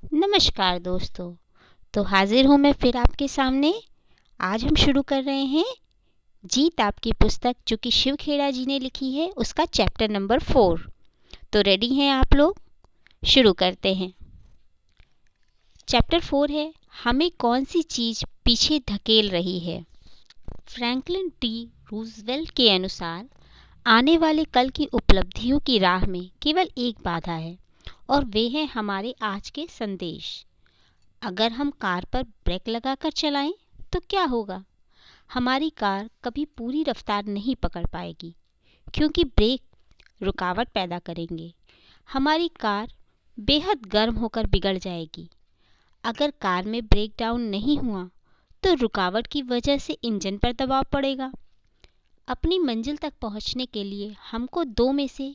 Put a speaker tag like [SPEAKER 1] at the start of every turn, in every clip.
[SPEAKER 1] नमस्कार दोस्तों। तो हाजिर हूँ मैं फिर आपके सामने। आज हम शुरू कर रहे हैं जीत आपकी पुस्तक जो कि शिव खेड़ा जी ने लिखी है, उसका चैप्टर नंबर 4। तो रेडी हैं आप लोग? शुरू करते हैं। चैप्टर 4 है, हमें कौन सी चीज़ पीछे धकेल रही है। फ्रैंकलिन डी रूजवेल्ट के अनुसार आने वाले कल की उपलब्धियों की राह में केवल एक बाधा है और वे है हमारे आज के संदेश। अगर हम कार पर ब्रेक लगाकर चलाएं तो क्या होगा? हमारी कार कभी पूरी रफ्तार नहीं पकड़ पाएगी क्योंकि ब्रेक रुकावट पैदा करेंगे। हमारी कार बेहद गर्म होकर बिगड़ जाएगी। अगर कार में ब्रेक डाउन नहीं हुआ तो रुकावट की वजह से इंजन पर दबाव पड़ेगा। अपनी मंजिल तक पहुंचने के लिए हमको दो में से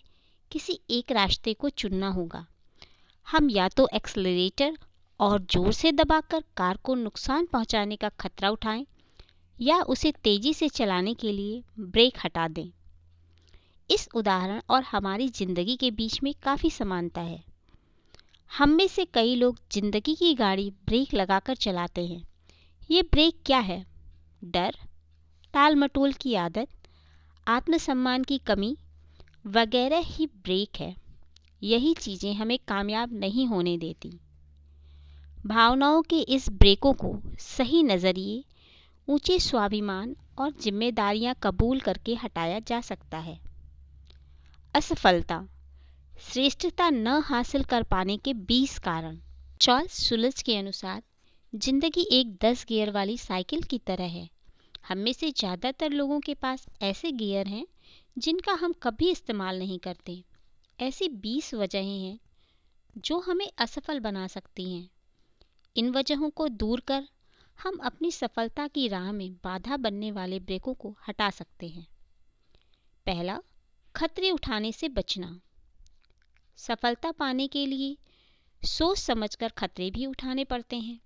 [SPEAKER 1] किसी एक रास्ते को चुनना होगा। हम या तो एक्सेलरेटर और जोर से दबाकर कार को नुकसान पहुंचाने का खतरा उठाएं या उसे तेजी से चलाने के लिए ब्रेक हटा दें। इस उदाहरण और हमारी ज़िंदगी के बीच में काफ़ी समानता है। हम में से कई लोग ज़िंदगी की गाड़ी ब्रेक लगाकर चलाते हैं। ये ब्रेक क्या है? डर, टाल मटोल की आदत, आत्मसम्मान की कमी वगैरह ही ब्रेक है। यही चीज़ें हमें कामयाब नहीं होने देती। भावनाओं के इस ब्रेकों को सही नज़रिए, ऊंचे स्वाभिमान और जिम्मेदारियां कबूल करके हटाया जा सकता है। असफलता, श्रेष्ठता न हासिल कर पाने के 20 कारण। चार्ल्स शुल्ट्ज के अनुसार जिंदगी एक 10 गियर वाली साइकिल की तरह है। हम में से ज़्यादातर लोगों के पास ऐसे गियर हैं जिनका हम कभी इस्तेमाल नहीं करते। ऐसी 20 वजहें हैं जो हमें असफल बना सकती हैं। इन वजहों को दूर कर हम अपनी सफलता की राह में बाधा बनने वाले ब्रेकों को हटा सकते हैं। पहला, खतरे उठाने से बचना। सफलता पाने के लिए सोच समझकर खतरे भी उठाने पड़ते हैं।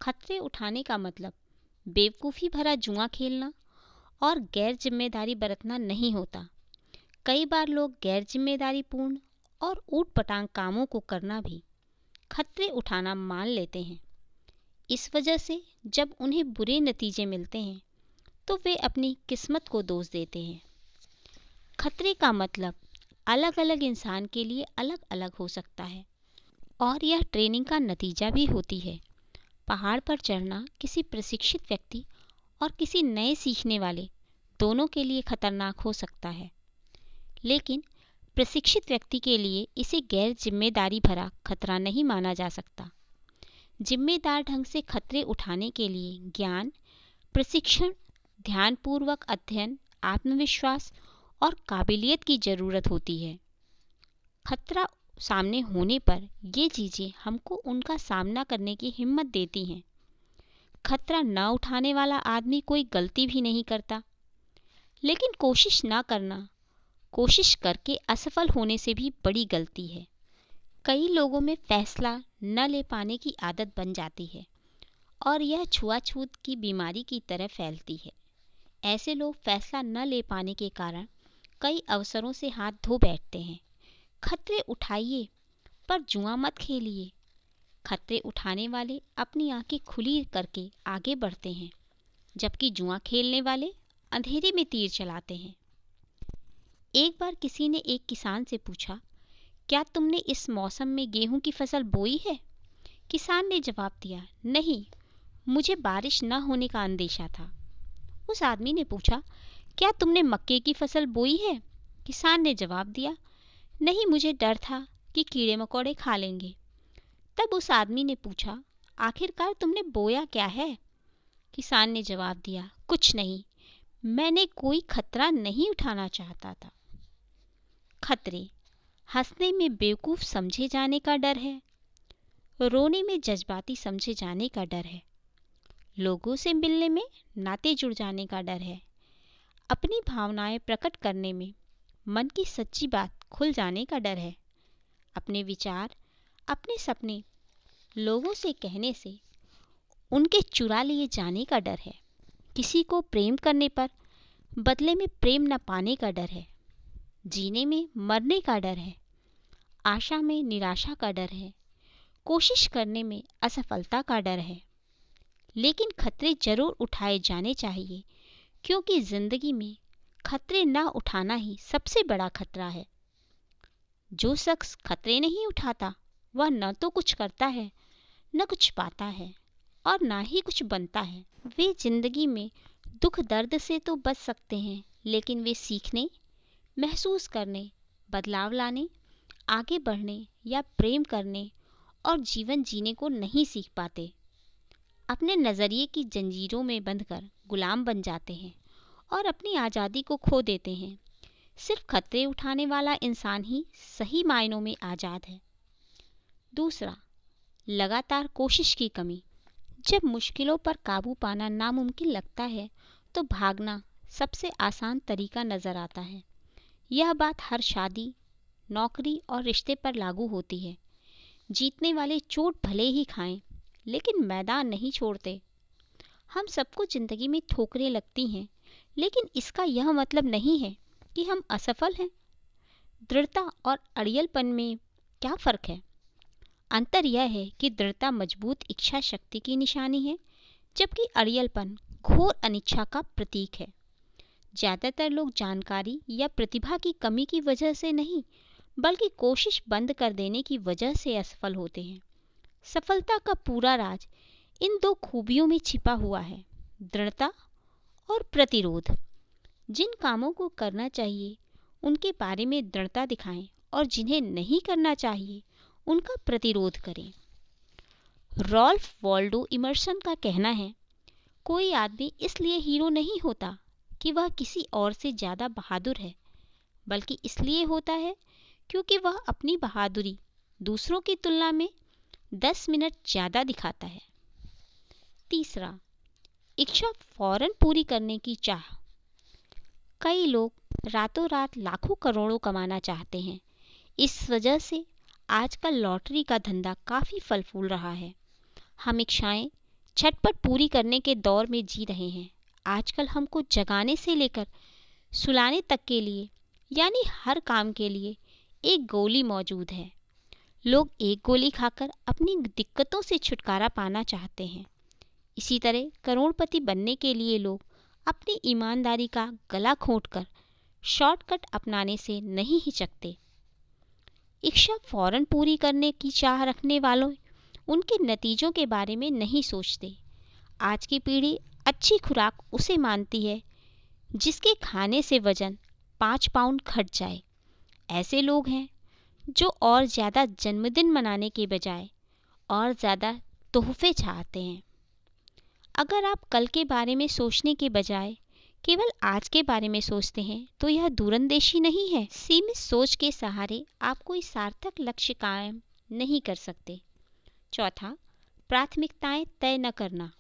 [SPEAKER 1] खतरे उठाने का मतलब बेवकूफ़ी भरा जुआ खेलना और गैर जिम्मेदारी बरतना नहीं होता। कई बार लोग गैर जिम्मेदारीपूर्ण और ऊट पटांग कामों को करना भी खतरे उठाना मान लेते हैं। इस वजह से जब उन्हें बुरे नतीजे मिलते हैं तो वे अपनी किस्मत को दोष देते हैं। खतरे का मतलब अलग अलग इंसान के लिए अलग अलग हो सकता है और यह ट्रेनिंग का नतीजा भी होती है। पहाड़ पर चढ़ना किसी प्रशिक्षित व्यक्ति और किसी नए सीखने वाले दोनों के लिए खतरनाक हो सकता है, लेकिन प्रशिक्षित व्यक्ति के लिए इसे गैर जिम्मेदारी भरा खतरा नहीं माना जा सकता। जिम्मेदार ढंग से खतरे उठाने के लिए ज्ञान, प्रशिक्षण, ध्यानपूर्वक अध्ययन, आत्मविश्वास और काबिलियत की ज़रूरत होती है। खतरा सामने होने पर ये चीज़ें हमको उनका सामना करने की हिम्मत देती हैं। खतरा न उठाने वाला आदमी कोई गलती भी नहीं करता, लेकिन कोशिश न करना, कोशिश करके असफल होने से भी बड़ी गलती है। कई लोगों में फैसला न ले पाने की आदत बन जाती है और यह छुआछूत की बीमारी की तरह फैलती है। ऐसे लोग फैसला न ले पाने के कारण कई अवसरों से हाथ धो बैठते हैं। खतरे उठाइए पर जुआ मत खेलिए। खतरे उठाने वाले अपनी आंखें खुली करके आगे बढ़ते हैं, जबकि जुआ खेलने वाले अंधेरे में तीर चलाते हैं। एक बार किसी ने एक किसान से पूछा, क्या तुमने इस मौसम में गेहूं की फसल बोई है? किसान ने जवाब दिया, नहीं, मुझे बारिश न होने का अंदेशा था। उस आदमी ने पूछा, क्या तुमने मक्के की फसल बोई है? किसान ने जवाब दिया, नहीं, मुझे डर था कि कीड़े मकोड़े खा लेंगे। तब उस आदमी ने पूछा, आखिरकार तुमने बोया क्या है? किसान ने जवाब दिया, कुछ नहीं, मैंने कोई खतरा नहीं उठाना चाहता था। खतरे, हंसने में बेवकूफ़ समझे जाने का डर है, रोने में जज्बाती समझे जाने का डर है, लोगों से मिलने में नाते जुड़ जाने का डर है, अपनी भावनाएं प्रकट करने में मन की सच्ची बात खुल जाने का डर है, अपने विचार, अपने सपने लोगों से कहने से उनके चुरा लिए जाने का डर है, किसी को प्रेम करने पर बदले में प्रेम न पाने का डर है, जीने में मरने का डर है, आशा में निराशा का डर है, कोशिश करने में असफलता का डर है, लेकिन खतरे जरूर उठाए जाने चाहिए, क्योंकि जिंदगी में खतरे ना उठाना ही सबसे बड़ा खतरा है। जो शख्स खतरे नहीं उठाता वह न तो कुछ करता है, न कुछ पाता है और ना ही कुछ बनता है। वे जिंदगी में दुख दर्द से तो बच सकते हैं, लेकिन वे सीखने, महसूस करने, बदलाव लाने, आगे बढ़ने या प्रेम करने और जीवन जीने को नहीं सीख पाते। अपने नज़रिए की जंजीरों में बंधकर गुलाम बन जाते हैं और अपनी आज़ादी को खो देते हैं। सिर्फ खतरे उठाने वाला इंसान ही सही मायनों में आज़ाद है। दूसरा, लगातार कोशिश की कमी। जब मुश्किलों पर काबू पाना नामुमकिन लगता है तो भागना सबसे आसान तरीका नज़र आता है। यह बात हर शादी, नौकरी और रिश्ते पर लागू होती है। जीतने वाले चोट भले ही खाएं, लेकिन मैदान नहीं छोड़ते। हम सबको ज़िंदगी में ठोकरें लगती हैं, लेकिन इसका यह मतलब नहीं है कि हम असफल हैं। दृढ़ता और अड़ियलपन में क्या फ़र्क है? अंतर यह है कि दृढ़ता मजबूत इच्छा शक्ति की निशानी है, जबकि अड़ियलपन घोर अनिच्छा का प्रतीक है। ज़्यादातर लोग जानकारी या प्रतिभा की कमी की वजह से नहीं, बल्कि कोशिश बंद कर देने की वजह से असफल होते हैं। सफलता का पूरा राज इन दो खूबियों में छिपा हुआ है, दृढ़ता और प्रतिरोध। जिन कामों को करना चाहिए उनके बारे में दृढ़ता दिखाएं और जिन्हें नहीं करना चाहिए उनका प्रतिरोध करें। रॉल्फ वॉल्डो इमर्सन का कहना है, कोई आदमी इसलिए हीरो नहीं होता कि वह किसी और से ज़्यादा बहादुर है, बल्कि इसलिए होता है क्योंकि वह अपनी बहादुरी दूसरों की तुलना में 10 मिनट ज़्यादा दिखाता है। तीसरा, इच्छा फौरन पूरी करने की चाह। कई लोग रातों रात लाखों करोड़ों कमाना चाहते हैं। इस वजह से आजकल लॉटरी का धंधा काफ़ी फल फूल रहा है। हम इच्छाएं झटपट पूरी करने के दौर में जी रहे हैं। आजकल हमको जगाने से लेकर सुलाने तक के लिए, यानी हर काम के लिए एक गोली मौजूद है। लोग एक गोली खाकर अपनी दिक्कतों से छुटकारा पाना चाहते हैं। इसी तरह करोड़पति बनने के लिए लोग अपनी ईमानदारी का गला घोंटकर शॉर्टकट अपनाने से नहीं हिचकते। इच्छा फौरन पूरी करने की चाह रखने वालों उनके नतीजों के बारे में नहीं सोचते। आज की पीढ़ी अच्छी खुराक उसे मानती है जिसके खाने से वजन 5 पाउंड घट जाए। ऐसे लोग हैं जो और ज़्यादा जन्मदिन मनाने के बजाय और ज़्यादा तोहफे चाहते हैं। अगर आप कल के बारे में सोचने के बजाय केवल आज के बारे में सोचते हैं तो यह दूरंदेशी नहीं है। सीमित सोच के सहारे आप कोई सार्थक लक्ष्य कायम नहीं कर सकते। चौथा, प्राथमिकताएं तय न करना।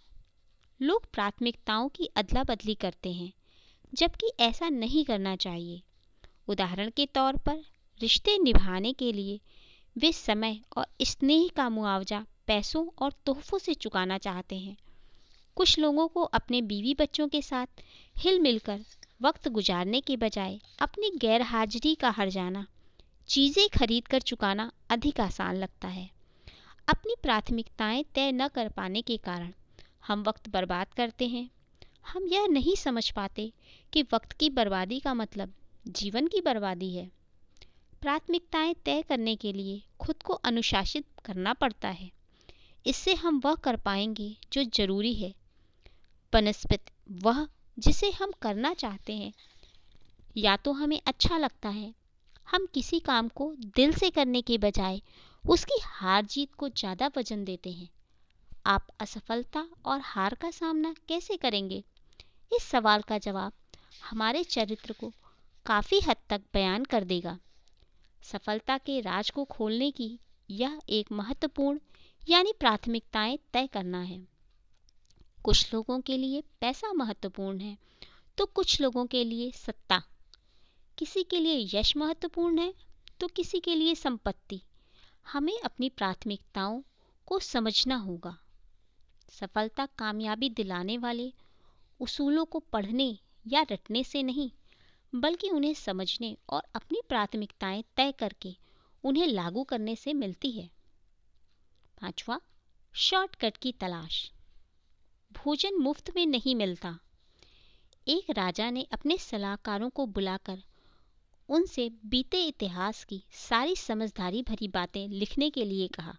[SPEAKER 1] लोग प्राथमिकताओं की अदला बदली करते हैं, जबकि ऐसा नहीं करना चाहिए। उदाहरण के तौर पर रिश्ते निभाने के लिए वे समय और स्नेह का मुआवजा पैसों और तोहफों से चुकाना चाहते हैं। कुछ लोगों को अपने बीवी बच्चों के साथ हिल मिलकर वक्त गुजारने के बजाय अपनी गैर हाजिरी का हर्जाना चीज़ें खरीद कर चुकाना अधिक आसान लगता है। अपनी प्राथमिकताएं तय न कर पाने के कारण हम वक्त बर्बाद करते हैं। हम यह नहीं समझ पाते कि वक्त की बर्बादी का मतलब जीवन की बर्बादी है। प्राथमिकताएं तय करने के लिए खुद को अनुशासित करना पड़ता है। इससे हम वह कर पाएंगे जो ज़रूरी है, बनस्पत वह जिसे हम करना चाहते हैं। या तो हमें अच्छा लगता है, हम किसी काम को दिल से करने के बजाय उसकी हार जीत को ज़्यादा वजन देते हैं। आप असफलता और हार का सामना कैसे करेंगे? इस सवाल का जवाब हमारे चरित्र को काफ़ी हद तक बयान कर देगा। सफलता के राज को खोलने की यह एक महत्वपूर्ण यानी प्राथमिकताएं तय करना है। कुछ लोगों के लिए पैसा महत्वपूर्ण है तो कुछ लोगों के लिए सत्ता, किसी के लिए यश महत्वपूर्ण है तो किसी के लिए संपत्ति। हमें अपनी प्राथमिकताओं को समझना होगा। सफलता कामयाबी दिलाने वाले उसूलों को पढ़ने या रटने से नहीं, बल्कि उन्हें समझने और अपनी प्राथमिकताएं तय करके उन्हें लागू करने से मिलती है। पांचवा, शॉर्टकट की तलाश। भोजन मुफ्त में नहीं मिलता। एक राजा ने अपने सलाहकारों को बुलाकर उनसे बीते इतिहास की सारी समझदारी भरी बातें लिखने के लिए कहा,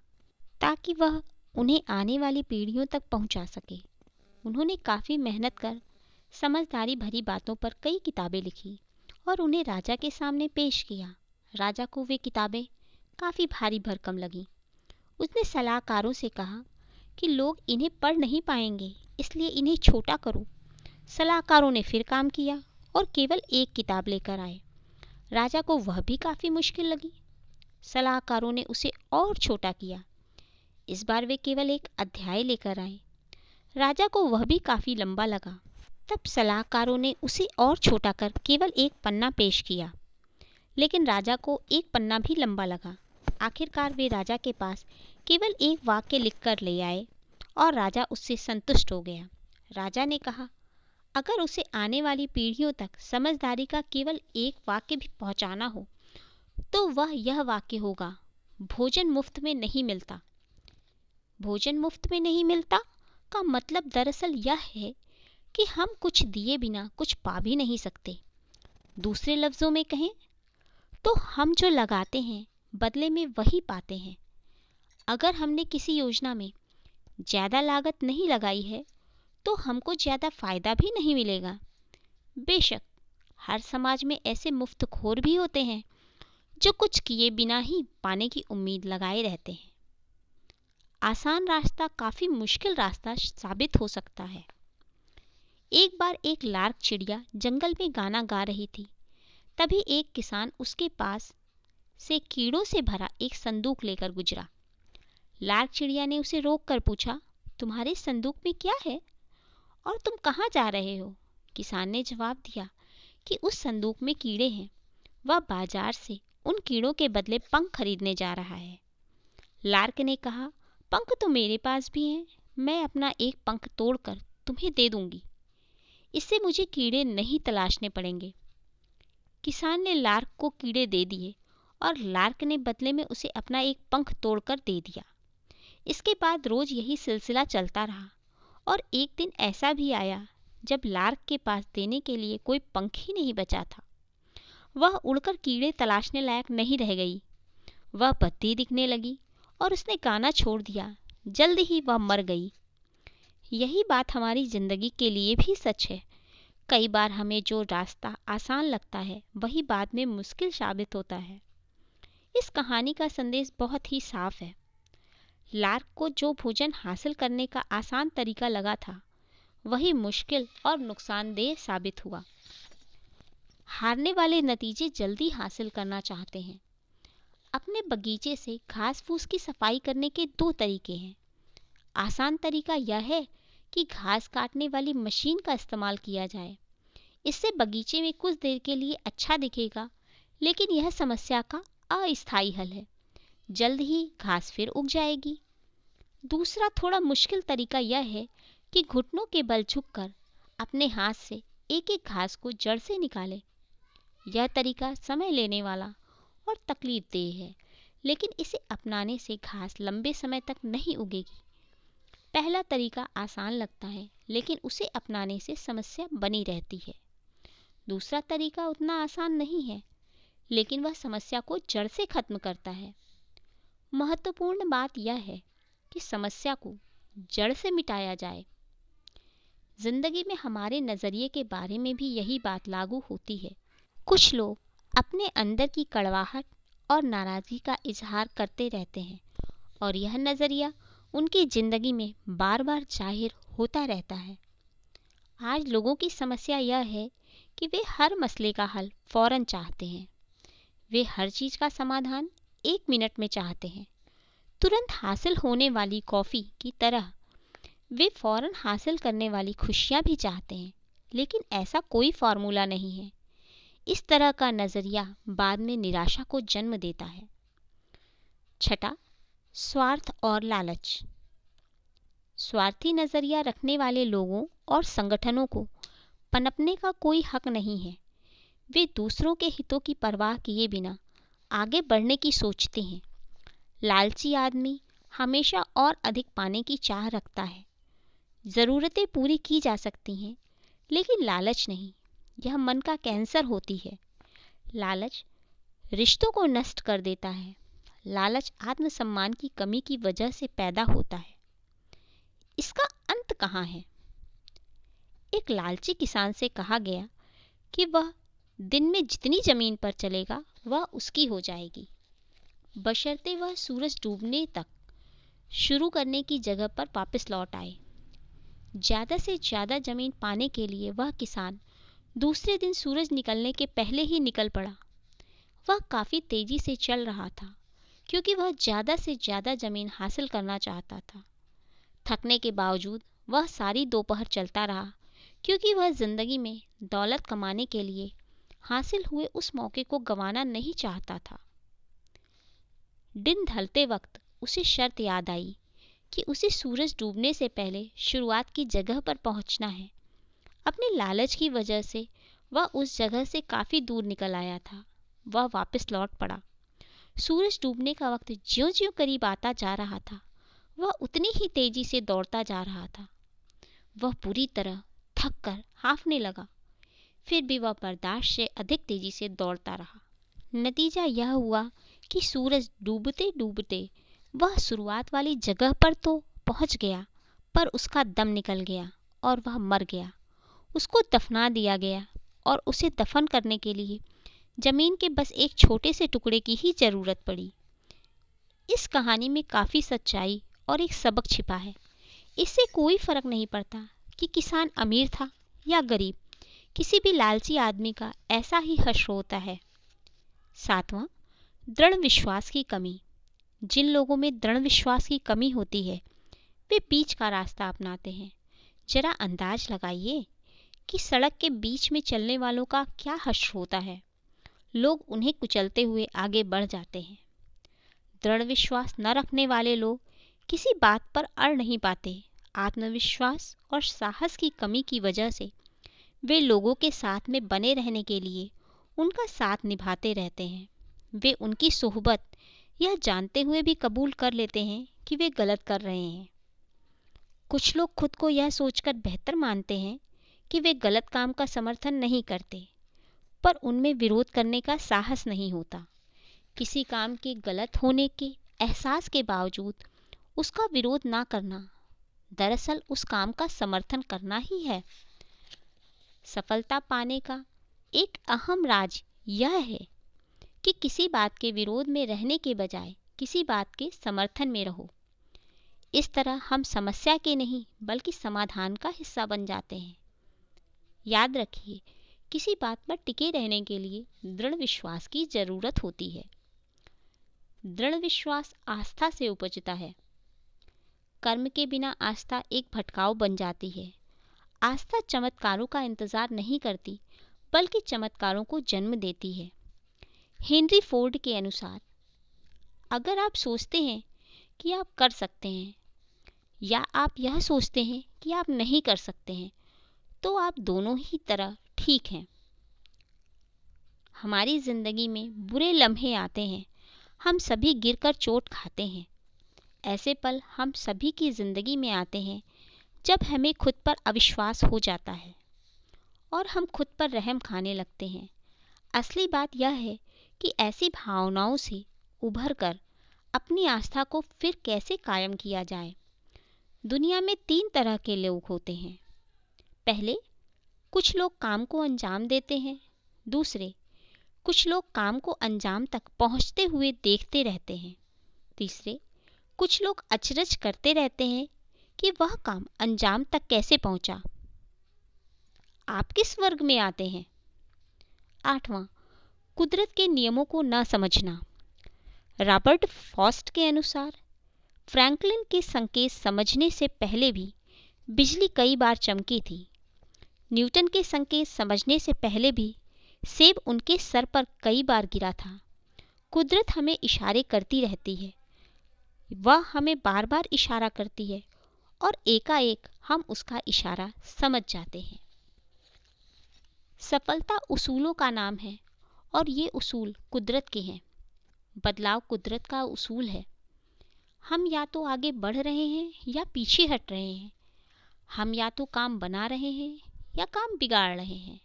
[SPEAKER 1] ताकि वह उन्हें आने वाली पीढ़ियों तक पहुंचा सके। उन्होंने काफ़ी मेहनत कर समझदारी भरी बातों पर कई किताबें लिखी और उन्हें राजा के सामने पेश किया। राजा को वे किताबें काफ़ी भारी भरकम लगीं। उसने सलाहकारों से कहा कि लोग इन्हें पढ़ नहीं पाएंगे, इसलिए इन्हें छोटा करो। सलाहकारों ने फिर काम किया और केवल एक किताब लेकर आए। राजा को वह भी काफ़ी मुश्किल लगी। सलाहकारों ने उसे और छोटा किया। इस बार वे केवल एक अध्याय लेकर आए। राजा को वह भी काफ़ी लंबा लगा। तब सलाहकारों ने उसे और छोटा कर केवल एक पन्ना पेश किया, लेकिन राजा को एक पन्ना भी लंबा लगा। आखिरकार वे राजा के पास केवल एक वाक्य लिखकर ले आए और राजा उससे संतुष्ट हो गया। राजा ने कहा, अगर उसे आने वाली पीढ़ियों तक समझदारी का केवल एक वाक्य भी पहुंचाना हो तो वह यह वाक्य होगा, भोजन मुफ्त में नहीं मिलता। भोजन मुफ्त में नहीं मिलता का मतलब दरअसल यह है कि हम कुछ दिए बिना कुछ पा भी नहीं सकते। दूसरे लफ्ज़ों में कहें तो हम जो लगाते हैं बदले में वही पाते हैं। अगर हमने किसी योजना में ज़्यादा लागत नहीं लगाई है तो हमको ज़्यादा फ़ायदा भी नहीं मिलेगा। बेशक हर समाज में ऐसे मुफ्तखोर भी होते हैं जो कुछ किए बिना ही पाने की उम्मीद लगाए रहते हैं। आसान रास्ता काफ़ी मुश्किल रास्ता साबित हो सकता है। एक बार एक लार्क चिड़िया जंगल में गाना गा रही थी। तभी एक किसान उसके पास से कीड़ों से भरा एक संदूक लेकर गुजरा। लार्क चिड़िया ने उसे रोक कर पूछा, तुम्हारे संदूक में क्या है और तुम कहाँ जा रहे हो? किसान ने जवाब दिया कि उस संदूक में कीड़े हैं। वह बाजार से उन कीड़ों के बदले पंख खरीदने जा रहा है। लार्क ने कहा, पंख तो मेरे पास भी हैं, मैं अपना एक पंख तोड़कर तुम्हें दे दूंगी। इससे मुझे कीड़े नहीं तलाशने पड़ेंगे। किसान ने लार्क को कीड़े दे दिए और लार्क ने बदले में उसे अपना एक पंख तोड़कर दे दिया। इसके बाद रोज यही सिलसिला चलता रहा और एक दिन ऐसा भी आया जब लार्क के पास देने के लिए कोई पंख ही नहीं बचा था। वह उड़कर कीड़े तलाशने लायक नहीं रह गई। वह बत्ती दिखने लगी और उसने गाना छोड़ दिया। जल्द ही वह मर गई। यही बात हमारी ज़िंदगी के लिए भी सच है। कई बार हमें जो रास्ता आसान लगता है वही बाद में मुश्किल साबित होता है। इस कहानी का संदेश बहुत ही साफ है। लार्क को जो भोजन हासिल करने का आसान तरीका लगा था वही मुश्किल और नुकसानदेह साबित हुआ। हारने वाले नतीजे जल्दी हासिल करना चाहते हैं। अपने बगीचे से घास फूस की सफाई करने के दो तरीके हैं। आसान तरीका यह है कि घास काटने वाली मशीन का इस्तेमाल किया जाए। इससे बगीचे में कुछ देर के लिए अच्छा दिखेगा, लेकिन यह समस्या का अस्थायी हल है। जल्द ही घास फिर उग जाएगी। दूसरा थोड़ा मुश्किल तरीका यह है कि घुटनों के बल झुककर अपने हाथ से एक एक घास को जड़ से निकालें। यह तरीका समय लेने वाला और तकलीफदेह है, लेकिन इसे अपनाने से घास लंबे समय तक नहीं उगेगी। पहला तरीका आसान लगता है, लेकिन उसे अपनाने से समस्या बनी रहती है। दूसरा तरीका उतना आसान नहीं है, लेकिन वह समस्या को जड़ से खत्म करता है। महत्वपूर्ण बात यह है कि समस्या को जड़ से मिटाया जाए। जिंदगी में हमारे नज़रिए के बारे में भी यही बात लागू होती है। कुछ लोग अपने अंदर की कड़वाहट और नाराज़गी का इजहार करते रहते हैं और यह नज़रिया उनकी ज़िंदगी में बार बार जाहिर होता रहता है। आज लोगों की समस्या यह है कि वे हर मसले का हल फ़ौरन चाहते हैं। वे हर चीज़ का समाधान 1 मिनट में चाहते हैं। तुरंत हासिल होने वाली कॉफ़ी की तरह वे फ़ौरन हासिल करने वाली खुशियाँ भी चाहते हैं, लेकिन ऐसा कोई फार्मूला नहीं है। इस तरह का नज़रिया बाद में निराशा को जन्म देता है। छठा, स्वार्थ और लालच। स्वार्थी नज़रिया रखने वाले लोगों और संगठनों को पनपने का कोई हक नहीं है। वे दूसरों के हितों की परवाह किए बिना आगे बढ़ने की सोचते हैं। लालची आदमी हमेशा और अधिक पाने की चाह रखता है। ज़रूरतें पूरी की जा सकती हैं, लेकिन लालच नहीं। यह मन का कैंसर होती है। लालच रिश्तों को नष्ट कर देता है। लालच आत्मसम्मान की कमी की वजह से पैदा होता है। इसका अंत कहाँ है? एक लालची किसान से कहा गया कि वह दिन में जितनी जमीन पर चलेगा वह उसकी हो जाएगी, बशर्ते वह सूरज डूबने तक शुरू करने की जगह पर वापस लौट आए। ज़्यादा से ज़्यादा जमीन पाने के लिए वह किसान दूसरे दिन सूरज निकलने के पहले ही निकल पड़ा। वह काफ़ी तेज़ी से चल रहा था, क्योंकि वह ज़्यादा से ज़्यादा ज़मीन हासिल करना चाहता था। थकने के बावजूद वह सारी दोपहर चलता रहा, क्योंकि वह ज़िंदगी में दौलत कमाने के लिए हासिल हुए उस मौके को गंवाना नहीं चाहता था। दिन ढलते वक्त उसे शर्त याद आई कि उसे सूरज डूबने से पहले शुरुआत की जगह पर पहुंचना है। अपने लालच की वजह से वह उस जगह से काफ़ी दूर निकल आया था। वह वापस लौट पड़ा। सूरज डूबने का वक्त ज्यों-ज्यों करीब आता जा रहा था, वह उतनी ही तेजी से दौड़ता जा रहा था। वह पूरी तरह थक कर हांफने लगा, फिर भी वह बर्दाश्त से अधिक तेजी से दौड़ता रहा। नतीजा यह हुआ कि सूरज डूबते डूबते वह शुरुआत वाली जगह पर तो पहुंच गया, पर उसका दम निकल गया और वह मर गया। उसको दफना दिया गया और उसे दफन करने के लिए जमीन के बस एक छोटे से टुकड़े की ही जरूरत पड़ी। इस कहानी में काफ़ी सच्चाई और एक सबक छिपा है। इससे कोई फर्क नहीं पड़ता कि किसान अमीर था या गरीब, किसी भी लालची आदमी का ऐसा ही हश्र होता है। 7वां, दृढ़ विश्वास की कमी। जिन लोगों में दृढ़ विश्वास की कमी होती है, वे बीच का रास्ता अपनाते हैं। जरा अंदाज लगाइए कि सड़क के बीच में चलने वालों का क्या हश्र होता है। लोग उन्हें कुचलते हुए आगे बढ़ जाते हैं। दृढ़ विश्वास न रखने वाले लोग किसी बात पर अड़ नहीं पाते। आत्मविश्वास और साहस की कमी की वजह से वे लोगों के साथ में बने रहने के लिए उनका साथ निभाते रहते हैं। वे उनकी सोहबत यह जानते हुए भी कबूल कर लेते हैं कि वे गलत कर रहे हैं। कुछ लोग खुद को यह सोचकर बेहतर मानते हैं कि वे गलत काम का समर्थन नहीं करते, पर उनमें विरोध करने का साहस नहीं होता। किसी काम के गलत होने के एहसास के बावजूद उसका विरोध ना करना दरअसल उस काम का समर्थन करना ही है। सफलता पाने का एक अहम राज यह है कि किसी बात के विरोध में रहने के बजाय किसी बात के समर्थन में रहो। इस तरह हम समस्या के नहीं बल्कि समाधान का हिस्सा बन जाते हैं। याद रखिए, किसी बात पर टिके रहने के लिए दृढ़ विश्वास की जरूरत होती है। दृढ़ विश्वास आस्था से उपजता है। कर्म के बिना आस्था एक भटकाव बन जाती है। आस्था चमत्कारों का इंतजार नहीं करती, बल्कि चमत्कारों को जन्म देती है। हेनरी फोर्ड के अनुसार, अगर आप सोचते हैं कि आप कर सकते हैं या आप यह सोचते हैं कि आप नहीं कर सकते हैं, तो आप दोनों ही तरह ठीक हैं। हमारी ज़िंदगी में बुरे लम्हे आते हैं। हम सभी गिरकर चोट खाते हैं। ऐसे पल हम सभी की ज़िंदगी में आते हैं जब हमें खुद पर अविश्वास हो जाता है और हम खुद पर रहम खाने लगते हैं। असली बात यह है कि ऐसी भावनाओं से उभर कर अपनी आस्था को फिर कैसे कायम किया जाए। दुनिया में 3 तरह के लोग होते हैं। पहले, कुछ लोग काम को अंजाम देते हैं। दूसरे, कुछ लोग काम को अंजाम तक पहुंचते हुए देखते रहते हैं। तीसरे, कुछ लोग अचरज करते रहते हैं कि वह काम अंजाम तक कैसे पहुंचा। आप किस वर्ग में आते हैं? 8वां, कुदरत के नियमों को न समझना। रॉबर्ट फ्रॉस्ट के अनुसार, फ्रैंकलिन के संकेत समझने से पहले भी बिजली कई बार चमकी थी। न्यूटन के संकेत समझने से पहले भी सेब उनके सर पर कई बार गिरा था। कुदरत हमें इशारे करती रहती है। वह हमें बार बार इशारा करती है और एकाएक हम उसका इशारा समझ जाते हैं। सफलता उसूलों का नाम है और ये उसूल कुदरत के हैं। बदलाव कुदरत का उसूल है। हम या तो आगे बढ़ रहे हैं या पीछे हट रहे हैं। हम या तो काम बना रहे हैं या काम बिगाड़ रहे हैं।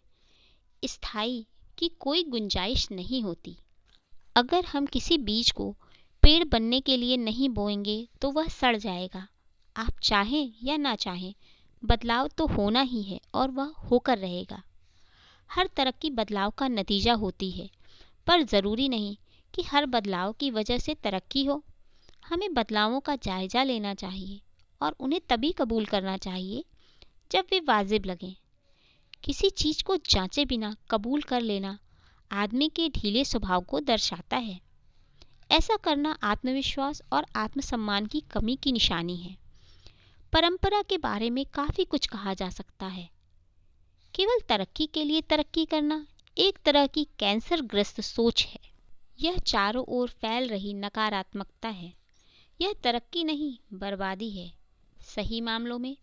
[SPEAKER 1] स्थायी की कोई गुंजाइश नहीं होती। अगर हम किसी बीज को पेड़ बनने के लिए नहीं बोएंगे तो वह सड़ जाएगा। आप चाहें या ना चाहें, बदलाव तो होना ही है और वह होकर रहेगा। हर तरक्की बदलाव का नतीजा होती है, पर ज़रूरी नहीं कि हर बदलाव की वजह से तरक्की हो। हमें बदलावों का जायज़ा लेना चाहिए और उन्हें तभी कबूल करना चाहिए जब वे वाजिब लगें। किसी चीज़ को जांचे बिना कबूल कर लेना आदमी के ढीले स्वभाव को दर्शाता है। ऐसा करना आत्मविश्वास और आत्मसम्मान की कमी की निशानी है। परंपरा के बारे में काफ़ी कुछ कहा जा सकता है। केवल तरक्की के लिए तरक्की करना एक तरह की कैंसरग्रस्त सोच है। यह चारों ओर फैल रही नकारात्मकता है। यह तरक्की नहीं, बर्बादी है। सही मामलों में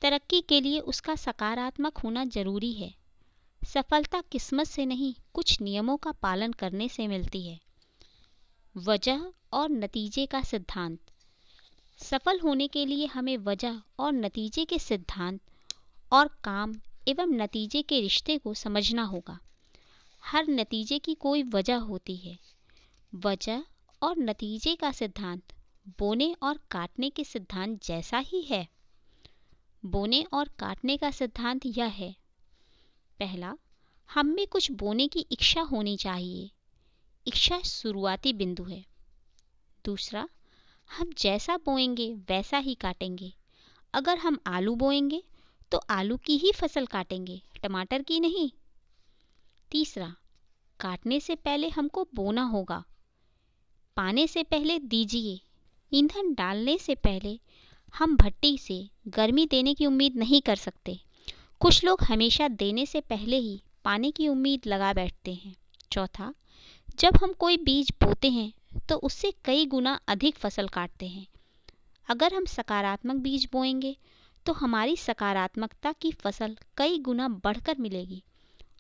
[SPEAKER 1] तरक्की के लिए उसका सकारात्मक होना जरूरी है। सफलता किस्मत से नहीं, कुछ नियमों का पालन करने से मिलती है। वजह और नतीजे का सिद्धांत। सफल होने के लिए हमें वजह और नतीजे के सिद्धांत और काम एवं नतीजे के रिश्ते को समझना होगा। हर नतीजे की कोई वजह होती है। वजह और नतीजे का सिद्धांत बोने और काटने के सिद्धांत जैसा ही है। बोने और काटने का सिद्धांत यह है: पहला, हम में कुछ बोने की इच्छा होनी चाहिए। इच्छा शुरुआती बिंदु है। दूसरा, हम जैसा बोएंगे वैसा ही काटेंगे। अगर हम आलू बोएंगे तो आलू की ही फसल काटेंगे, टमाटर की नहीं। तीसरा, काटने से पहले हमको बोना होगा। पाने से पहले दीजिए। ईंधन डालने से पहले हम भट्टी से गर्मी देने की उम्मीद नहीं कर सकते। कुछ लोग हमेशा देने से पहले ही पाने की उम्मीद लगा बैठते हैं। चौथा, जब हम कोई बीज बोते हैं तो उससे कई गुना अधिक फसल काटते हैं। अगर हम सकारात्मक बीज बोएंगे तो हमारी सकारात्मकता की फसल कई गुना बढ़कर मिलेगी,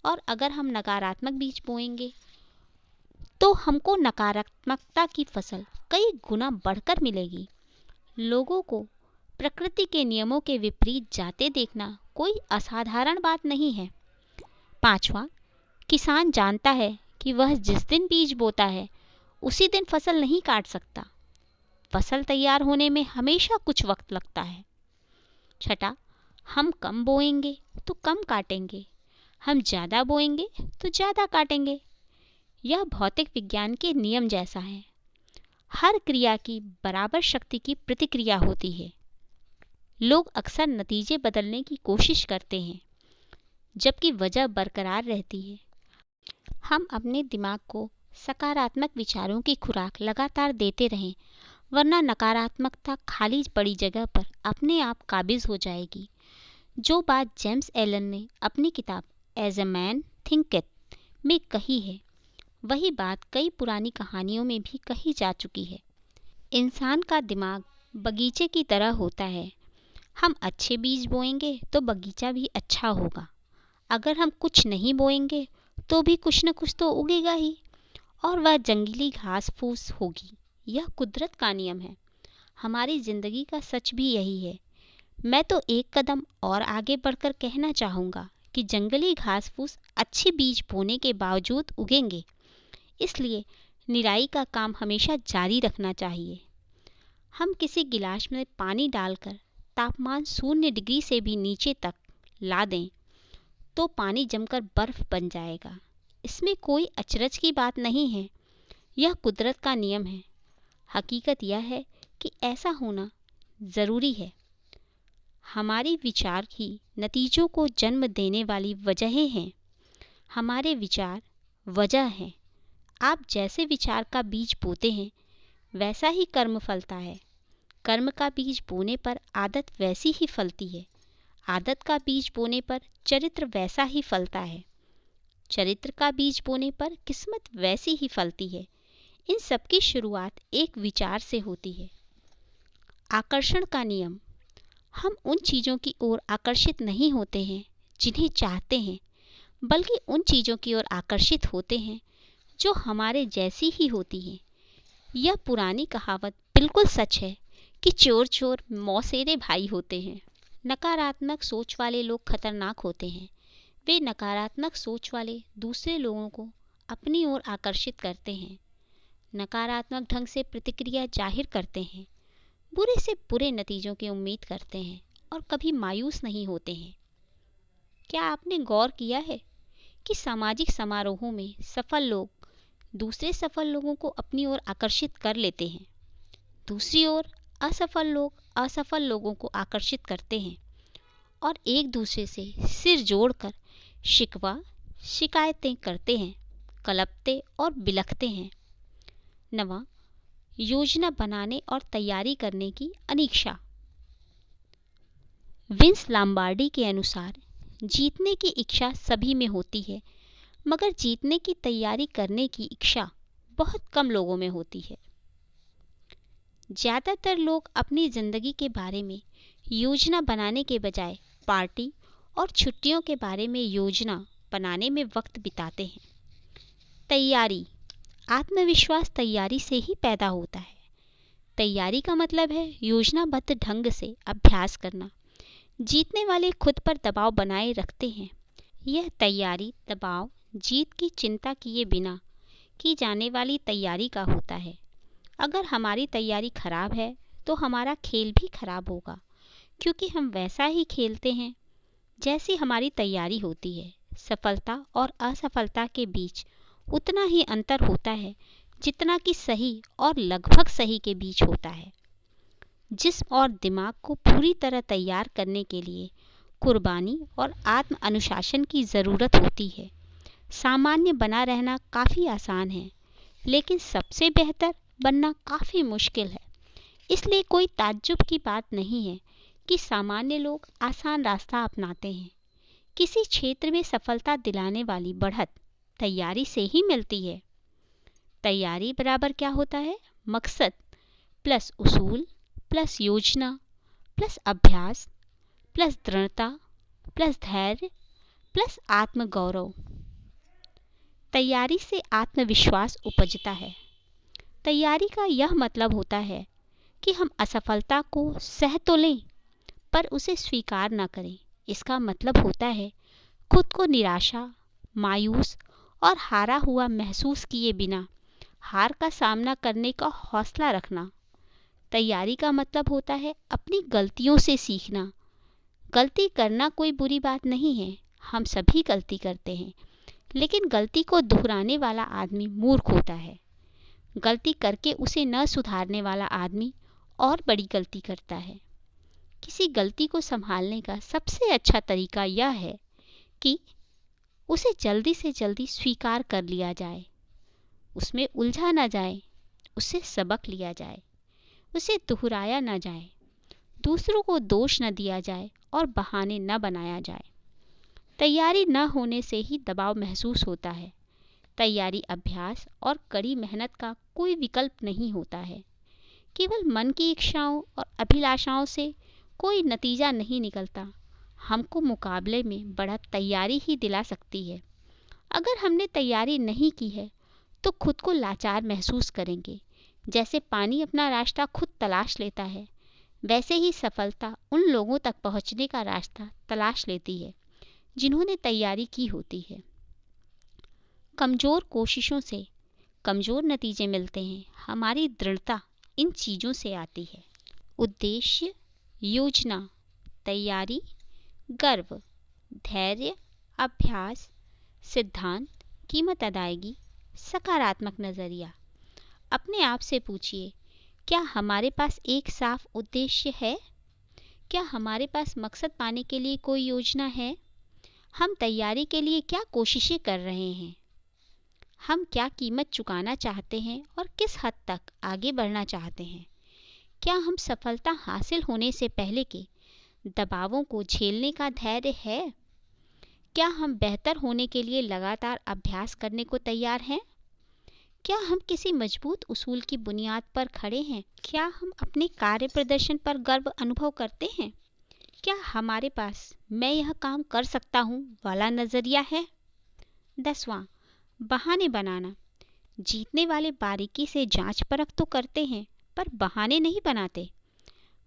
[SPEAKER 1] और अगर हम नकारात्मक बीज बोएंगे तो हमको नकारात्मकता की फसल कई गुना बढ़कर मिलेगी। लोगों को प्रकृति के नियमों के विपरीत जाते देखना कोई असाधारण बात नहीं है। पांचवा, किसान जानता है कि वह जिस दिन बीज बोता है उसी दिन फसल नहीं काट सकता। फसल तैयार होने में हमेशा कुछ वक्त लगता है। छठा, हम कम बोएंगे तो कम काटेंगे, हम ज़्यादा बोएंगे तो ज़्यादा काटेंगे। यह भौतिक विज्ञान के नियम जैसा है। हर क्रिया की बराबर शक्ति की प्रतिक्रिया होती है। लोग अक्सर नतीजे बदलने की कोशिश करते हैं जबकि वजह बरकरार रहती है। हम अपने दिमाग को सकारात्मक विचारों की खुराक लगातार देते रहें, वरना नकारात्मकता खाली पड़ी जगह पर अपने आप काबिज हो जाएगी। जो बात जेम्स एलन ने अपनी किताब एज अ मैन थिंकeth में कही है, वही बात कई पुरानी कहानियों में भी कही जा चुकी है। इंसान का दिमाग बगीचे की तरह होता है। हम अच्छे बीज बोएंगे तो बगीचा भी अच्छा होगा। अगर हम कुछ नहीं बोएंगे तो भी कुछ न कुछ तो उगेगा ही, और वह जंगली घास फूस होगी। यह कुदरत का नियम है। हमारी ज़िंदगी का सच भी यही है। मैं तो एक कदम और आगे बढ़कर कहना चाहूँगा कि जंगली घास फूस अच्छे बीज बोने के बावजूद उगेंगे। इसलिए निराई का काम हमेशा जारी रखना चाहिए। हम किसी गिलास में पानी डालकर तापमान 0 डिग्री से भी नीचे तक ला दें तो पानी जमकर बर्फ बन जाएगा। इसमें कोई अचरज की बात नहीं है। यह कुदरत का नियम है। हकीकत यह है कि ऐसा होना ज़रूरी है। हमारी विचार ही नतीजों को जन्म देने वाली वजहें हैं। हमारे विचार वजह हैं। आप जैसे विचार का बीज बोते हैं वैसा ही कर्म फलता है। कर्म का बीज बोने पर आदत वैसी ही फलती है। आदत का बीज बोने पर चरित्र वैसा ही फलता है। चरित्र का बीज बोने पर किस्मत वैसी ही फलती है। इन सब की शुरुआत एक विचार से होती है। आकर्षण का नियम। हम उन चीज़ों की ओर आकर्षित नहीं होते हैं जिन्हें चाहते हैं, बल्कि उन चीज़ों की ओर आकर्षित होते हैं जो हमारे जैसी ही होती हैं। यह पुरानी कहावत बिल्कुल सच है कि चोर चोर मौसेरे भाई होते हैं। नकारात्मक सोच वाले लोग खतरनाक होते हैं। वे नकारात्मक सोच वाले दूसरे लोगों को अपनी ओर आकर्षित करते हैं, नकारात्मक ढंग से प्रतिक्रिया जाहिर करते हैं, बुरे से बुरे नतीजों की उम्मीद करते हैं और कभी मायूस नहीं होते हैं। क्या आपने गौर किया है कि सामाजिक समारोहों में सफल लोग दूसरे सफल लोगों को अपनी ओर आकर्षित कर लेते हैं, दूसरी ओर असफल लोग असफल लोगों को आकर्षित करते हैं और एक दूसरे से सिर जोड़कर शिकवा शिकायतें करते हैं, कलपते और बिलखते हैं। नवा, योजना बनाने और तैयारी करने की अनीक्षा। विंस लाम्बार्डी के अनुसार जीतने की इच्छा सभी में होती है, मगर जीतने की तैयारी करने की इच्छा बहुत कम लोगों में होती है। ज़्यादातर लोग अपनी ज़िंदगी के बारे में योजना बनाने के बजाय पार्टी और छुट्टियों के बारे में योजना बनाने में वक्त बिताते हैं। तैयारी। आत्मविश्वास तैयारी से ही पैदा होता है। तैयारी का मतलब है योजनाबद्ध ढंग से अभ्यास करना। जीतने वाले खुद पर दबाव बनाए रखते हैं। यह तैयारी दबाव जीत की चिंता किए बिना की जाने वाली तैयारी का होता है। अगर हमारी तैयारी खराब है तो हमारा खेल भी खराब होगा, क्योंकि हम वैसा ही खेलते हैं जैसी हमारी तैयारी होती है। सफलता और असफलता के बीच उतना ही अंतर होता है जितना कि सही और लगभग सही के बीच होता है। जिस्म और दिमाग को पूरी तरह तैयार करने के लिए कुर्बानी और आत्म अनुशासन की ज़रूरत होती है। सामान्य बना रहना काफ़ी आसान है, लेकिन सबसे बेहतर बनना काफ़ी मुश्किल है। इसलिए कोई ताज्जुब की बात नहीं है कि सामान्य लोग आसान रास्ता अपनाते हैं। किसी क्षेत्र में सफलता दिलाने वाली बढ़त तैयारी से ही मिलती है। तैयारी बराबर क्या होता है? मकसद प्लस उसूल प्लस योजना प्लस अभ्यास प्लस दृढ़ता प्लस धैर्य प्लस आत्मगौरव। तैयारी से आत्मविश्वास उपजता है। तैयारी का यह मतलब होता है कि हम असफलता को सह तो लें पर उसे स्वीकार न करें। इसका मतलब होता है खुद को निराशा, मायूस और हारा हुआ महसूस किए बिना हार का सामना करने का हौसला रखना। तैयारी का मतलब होता है अपनी गलतियों से सीखना। गलती करना कोई बुरी बात नहीं है, हम सभी गलती करते हैं, लेकिन गलती को दोहराने वाला आदमी मूर्ख होता है। गलती करके उसे न सुधारने वाला आदमी और बड़ी गलती करता है। किसी गलती को संभालने का सबसे अच्छा तरीका यह है कि उसे जल्दी से जल्दी स्वीकार कर लिया जाए, उसमें उलझा न जाए, उससे सबक लिया जाए, उसे दोहराया न जाए, दूसरों को दोष न दिया जाए और बहाने न बनाया जाए। तैयारी न होने से ही दबाव महसूस होता है। तैयारी अभ्यास और कड़ी मेहनत का कोई विकल्प नहीं होता है। केवल मन की इच्छाओं और अभिलाषाओं से कोई नतीजा नहीं निकलता। हमको मुकाबले में बढ़त तैयारी ही दिला सकती है। अगर हमने तैयारी नहीं की है तो खुद को लाचार महसूस करेंगे। जैसे पानी अपना रास्ता खुद तलाश लेता है, वैसे ही सफलता उन लोगों तक पहुंचने का रास्ता तलाश लेती है जिन्होंने तैयारी की होती है। कमज़ोर कोशिशों से कमज़ोर नतीजे मिलते हैं। हमारी दृढ़ता इन चीज़ों से आती है। उद्देश्य, योजना, तैयारी, गर्व, धैर्य, अभ्यास, सिद्धांत, कीमत अदायगी, सकारात्मक नज़रिया। अपने आप से पूछिए, क्या हमारे पास एक साफ उद्देश्य है? क्या हमारे पास मकसद पाने के लिए कोई योजना है? हम तैयारी के लिए क्या कोशिशें कर रहे हैं? हम क्या कीमत चुकाना चाहते हैं और किस हद तक आगे बढ़ना चाहते हैं? क्या हम सफलता हासिल होने से पहले के दबावों को झेलने का धैर्य है? क्या हम बेहतर होने के लिए लगातार अभ्यास करने को तैयार हैं? क्या हम किसी मजबूत उसूल की बुनियाद पर खड़े हैं? क्या हम अपने कार्य प्रदर्शन पर गर्व अनुभव करते हैं? क्या हमारे पास मैं यह काम कर सकता हूँ वाला नज़रिया है? 10वां, बहाने बनाना। जीतने वाले बारीकी से जांच परख तो करते हैं, पर बहाने नहीं बनाते।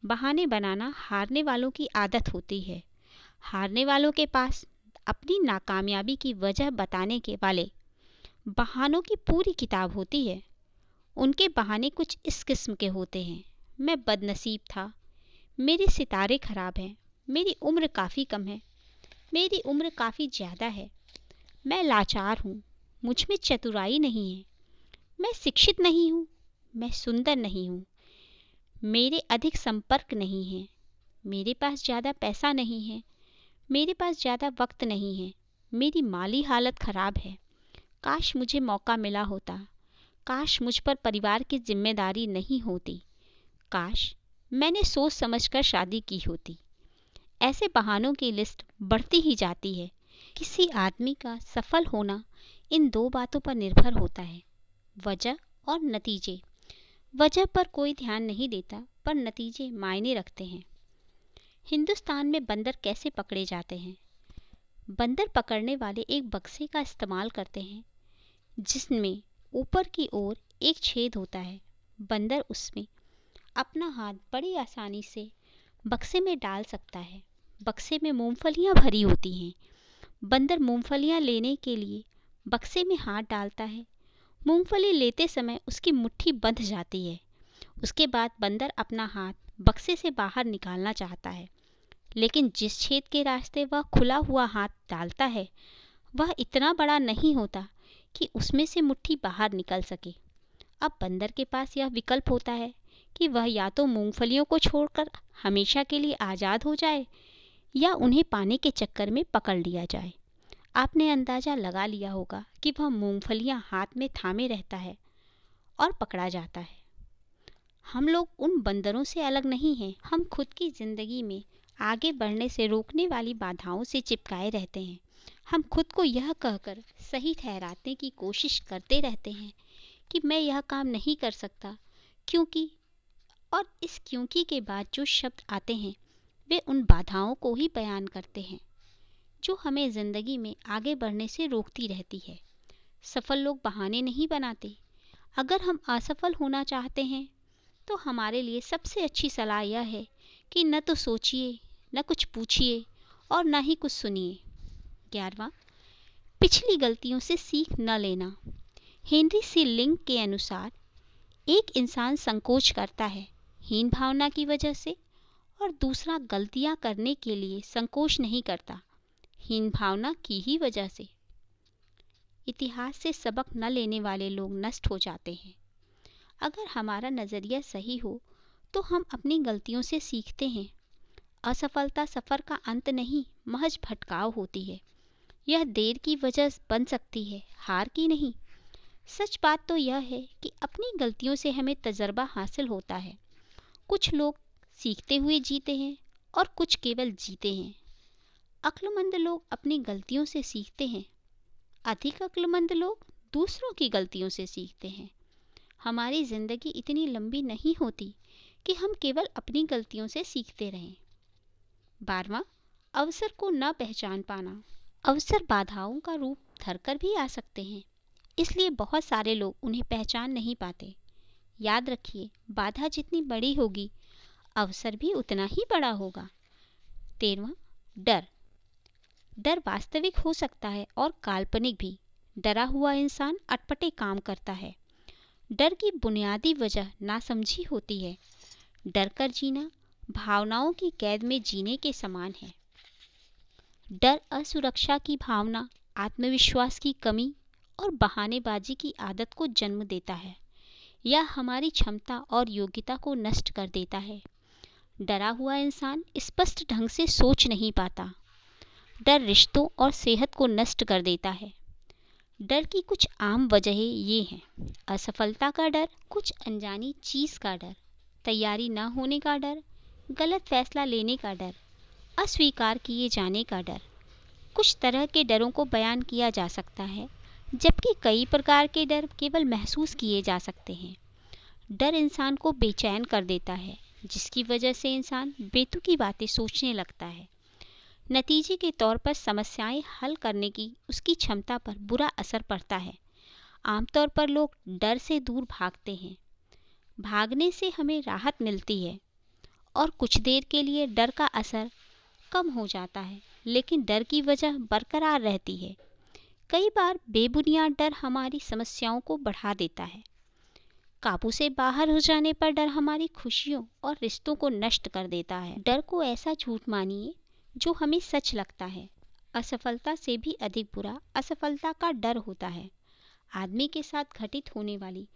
[SPEAKER 1] बहाने बनाना हारने वालों की आदत होती है। हारने वालों के पास अपनी नाकामयाबी की वजह बताने के वाले बहानों की पूरी किताब होती है। उनके बहाने कुछ इस किस्म के होते हैं: मैं बदनसीब था, मेरे सितारे खराब हैं, मेरी उम्र काफ़ी कम है, मेरी उम्र काफ़ी ज़्यादा है, मैं लाचार हूँ, मुझ में चतुराई नहीं है, मैं शिक्षित नहीं हूँ, मैं सुंदर नहीं हूँ, मेरे अधिक संपर्क नहीं हैं, मेरे पास ज़्यादा पैसा नहीं है, मेरे पास ज़्यादा वक्त नहीं है, मेरी माली हालत ख़राब है, काश मुझे मौका मिला होता, काश मुझ पर परिवार की जिम्मेदारी नहीं होती, काश मैंने सोच समझकर शादी की होती। ऐसे बहानों की लिस्ट बढ़ती ही जाती है। किसी आदमी का सफल होना इन दो बातों पर निर्भर होता है: वजह और नतीजे। वजह पर कोई ध्यान नहीं देता, पर नतीजे मायने रखते हैं। हिंदुस्तान में बंदर कैसे पकड़े जाते हैं? बंदर पकड़ने वाले एक बक्से का इस्तेमाल करते हैं जिसमें ऊपर की ओर एक छेद होता है। बंदर उसमें अपना हाथ बड़ी आसानी से बक्से में डाल सकता है। बक्से में मूंगफलियां भरी होती हैं। बंदर मूंगफलियां लेने के लिए बक्से में हाथ डालता है। मूंगफली लेते समय उसकी मुट्ठी बंध जाती है। उसके बाद बंदर अपना हाथ बक्से से बाहर निकालना चाहता है, लेकिन जिस छेद के रास्ते वह खुला हुआ हाथ डालता है वह इतना बड़ा नहीं होता कि उसमें से मुट्ठी बाहर निकल सके। अब बंदर के पास यह विकल्प होता है कि वह या तो मूंगफलियों को छोड़कर हमेशा के लिए आज़ाद हो जाए या उन्हें पाने के चक्कर में पकड़ लिया जाए। आपने अंदाज़ा लगा लिया होगा कि वह मूंगफलियां हाथ में थामे रहता है और पकड़ा जाता है। हम लोग उन बंदरों से अलग नहीं हैं। हम खुद की ज़िंदगी में आगे बढ़ने से रोकने वाली बाधाओं से चिपकाए रहते हैं। हम खुद को यह कहकर सही ठहराने की कोशिश करते रहते हैं कि मैं यह काम नहीं कर सकता क्योंकि, और इस क्योंकि के बाद जो शब्द आते हैं वे उन बाधाओं को ही बयान करते हैं जो हमें ज़िंदगी में आगे बढ़ने से रोकती रहती है। सफल लोग बहाने नहीं बनाते। अगर हम असफल होना चाहते हैं तो हमारे लिए सबसे अच्छी सलाह यह है कि न तो सोचिए, न कुछ पूछिए और न ही कुछ सुनिए। 11वां, पिछली गलतियों से सीख न लेना। हेनरी सी लिंग के अनुसार एक इंसान संकोच करता है हीन भावना की वजह से, और दूसरा गलतियां करने के लिए संकोच नहीं करता हीन भावना की ही वजह से। इतिहास से सबक न लेने वाले लोग नष्ट हो जाते हैं। अगर हमारा नज़रिया सही हो तो हम अपनी गलतियों से सीखते हैं। असफलता सफ़र का अंत नहीं, महज भटकाव होती है। यह देर की वजह बन सकती है, हार की नहीं। सच बात तो यह है कि अपनी गलतियों से हमें तजर्बा हासिल होता है। कुछ लोग सीखते हुए जीते हैं और कुछ केवल जीते हैं। अक्लमंद लोग अपनी गलतियों से सीखते हैं। अधिक अक्लमंद लोग दूसरों की गलतियों से सीखते हैं। हमारी ज़िंदगी इतनी लंबी नहीं होती कि हम केवल अपनी गलतियों से सीखते रहें। 12वां, अवसर को न पहचान पाना। अवसर बाधाओं का रूप धरकर भी आ सकते हैं, इसलिए बहुत सारे लोग उन्हें पहचान नहीं पाते। याद रखिए, बाधा जितनी बड़ी होगी अवसर भी उतना ही बड़ा होगा। 13वां, डर। डर वास्तविक हो सकता है और काल्पनिक भी। डरा हुआ इंसान अटपटे काम करता है। डर की बुनियादी वजह नासमझी होती है। डर कर जीना भावनाओं की कैद में जीने के समान है। डर असुरक्षा की भावना, आत्मविश्वास की कमी और बहानेबाजी की आदत को जन्म देता है या हमारी क्षमता और योग्यता को नष्ट कर देता है। डरा हुआ इंसान स्पष्ट ढंग से सोच नहीं पाता। डर रिश्तों और सेहत को नष्ट कर देता है। डर की कुछ आम वजहें ये हैं: असफलता का डर, कुछ अनजानी चीज़ का डर, तैयारी न होने का डर, गलत फैसला लेने का डर, अस्वीकार किए जाने का डर। कुछ तरह के डरों को बयान किया जा सकता है, जबकि कई प्रकार के डर केवल महसूस किए जा सकते हैं। डर इंसान को बेचैन कर देता है, जिसकी वजह से इंसान बेतुकी बातें सोचने लगता है। नतीजे के तौर पर समस्याएं हल करने की उसकी क्षमता पर बुरा असर पड़ता है। आमतौर पर लोग डर से दूर भागते हैं। भागने से हमें राहत मिलती है और कुछ देर के लिए डर का असर कम हो जाता है, लेकिन डर की वजह बरकरार रहती है। कई बार बेबुनियाद डर हमारी समस्याओं को बढ़ा देता है। काबू से बाहर हो जाने पर डर हमारी खुशियों और रिश्तों को नष्ट कर देता है। डर को ऐसा झूठ मानिए जो हमें सच लगता है। असफलता से भी अधिक बुरा असफलता का डर होता है। आदमी के साथ घटित होने वाली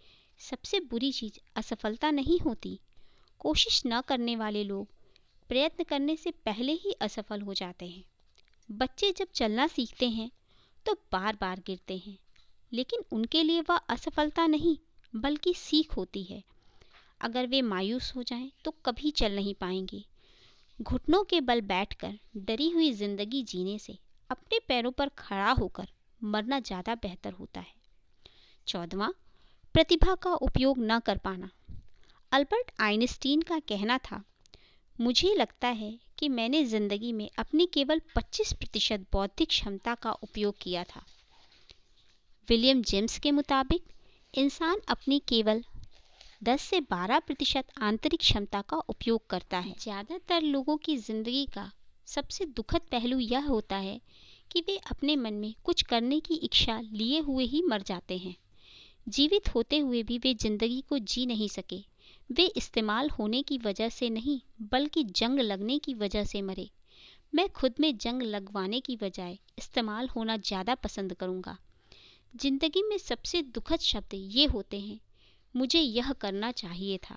[SPEAKER 1] सबसे बुरी चीज़ असफलता नहीं होती। कोशिश न करने वाले लोग प्रयत्न करने से पहले ही असफल हो जाते हैं। बच्चे जब चलना सीखते हैं तो बार बार गिरते हैं, लेकिन उनके लिए वह असफलता नहीं बल्कि सीख होती है। अगर वे मायूस हो जाएं तो कभी चल नहीं पाएंगे। घुटनों के बल बैठकर डरी हुई जिंदगी जीने से अपने पैरों पर खड़ा होकर मरना ज़्यादा बेहतर होता है। 14वां, प्रतिभा का उपयोग न कर पाना। अल्बर्ट आइंस्टीन का कहना था, मुझे लगता है कि मैंने ज़िंदगी में अपनी केवल 25% बौद्धिक क्षमता का उपयोग किया था। विलियम जेम्स के मुताबिक इंसान अपनी केवल 10 से 12% आंतरिक क्षमता का उपयोग करता है। ज़्यादातर लोगों की ज़िंदगी का सबसे दुखद पहलू यह होता है कि वे अपने मन में कुछ करने की इच्छा लिए हुए ही मर जाते हैं। जीवित होते हुए भी वे ज़िंदगी को जी नहीं सके। वे इस्तेमाल होने की वजह से नहीं बल्कि जंग लगने की वजह से मरे। मैं खुद में जंग लगवाने की बजाय इस्तेमाल होना ज़्यादा पसंद करूँगा। ज़िंदगी में सबसे दुखद शब्द ये होते हैं, मुझे यह करना चाहिए था।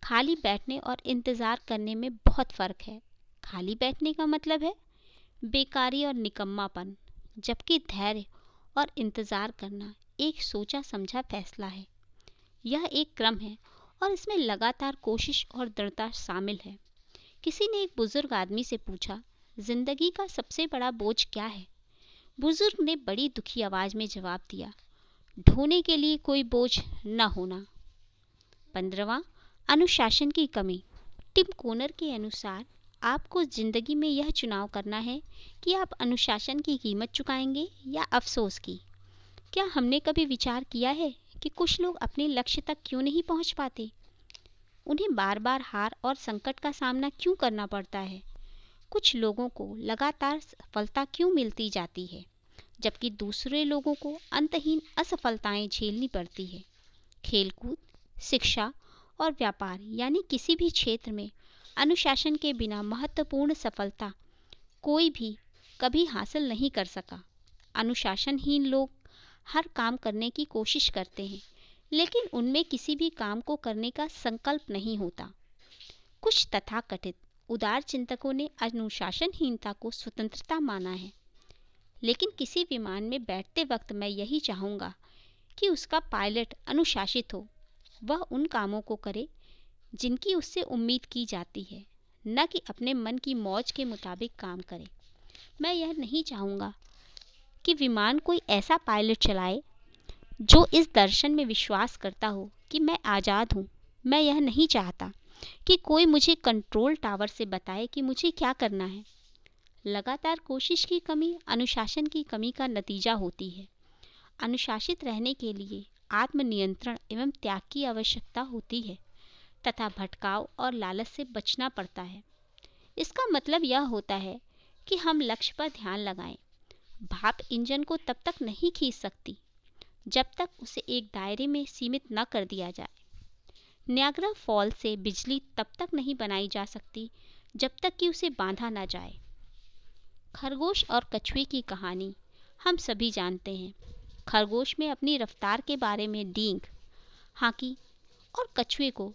[SPEAKER 1] खाली बैठने और इंतज़ार करने में बहुत फ़र्क है। खाली बैठने का मतलब है बेकारी और निकम्मापन, जबकि धैर्य और इंतज़ार करना एक सोचा समझा फैसला है। यह एक क्रम है और इसमें लगातार कोशिश और दृढ़ता शामिल है। किसी ने एक बुजुर्ग आदमी से पूछा, जिंदगी का सबसे बड़ा बोझ क्या है? बुजुर्ग ने बड़ी दुखी आवाज़ में जवाब दिया, ढोने के लिए कोई बोझ न होना। 15वां, अनुशासन की कमी। टिम कोनर के अनुसार आपको ज़िंदगी में यह चुनाव करना है कि आप अनुशासन की कीमत चुकाएंगे या अफसोस की। क्या हमने कभी विचार किया है कि कुछ लोग अपने लक्ष्य तक क्यों नहीं पहुंच पाते? उन्हें बार बार हार और संकट का सामना क्यों करना पड़ता है? कुछ लोगों को लगातार सफलता क्यों मिलती जाती है, जबकि दूसरे लोगों को अंतहीन असफलताएं झेलनी पड़ती है? खेलकूद, शिक्षा और व्यापार यानी किसी भी क्षेत्र में अनुशासन के बिना महत्वपूर्ण सफलता कोई भी कभी हासिल नहीं कर सका। अनुशासनहीन लोग हर काम करने की कोशिश करते हैं, लेकिन उनमें किसी भी काम को करने का संकल्प नहीं होता। कुछ तथाकथित उदार चिंतकों ने अनुशासनहीनता को स्वतंत्रता माना है, लेकिन किसी विमान में बैठते वक्त मैं यही चाहूँगा कि उसका पायलट अनुशासित हो। वह उन कामों को करे जिनकी उससे उम्मीद की जाती है, न कि अपने मन की मौज के मुताबिक काम करे। मैं यह नहीं चाहूँगा कि विमान कोई ऐसा पायलट चलाए जो इस दर्शन में विश्वास करता हो कि मैं आज़ाद हूँ। मैं यह नहीं चाहता कि कोई मुझे कंट्रोल टावर से बताए कि मुझे क्या करना है। लगातार कोशिश की कमी अनुशासन की कमी का नतीजा होती है। अनुशासित रहने के लिए आत्मनियंत्रण एवं त्याग की आवश्यकता होती है तथा भटकाव और लालच से बचना पड़ता है। इसका मतलब यह होता है कि हम लक्ष्य पर ध्यान लगाएं। भाप इंजन को तब तक नहीं खींच सकती जब तक उसे एक दायरे में सीमित न कर दिया जाए। नियाग्रा फॉल से बिजली तब तक नहीं बनाई जा सकती जब तक कि उसे बांधा न जाए। खरगोश और कछुए की कहानी हम सभी जानते हैं। खरगोश में अपनी रफ्तार के बारे में डींग हाँकी और कछुए को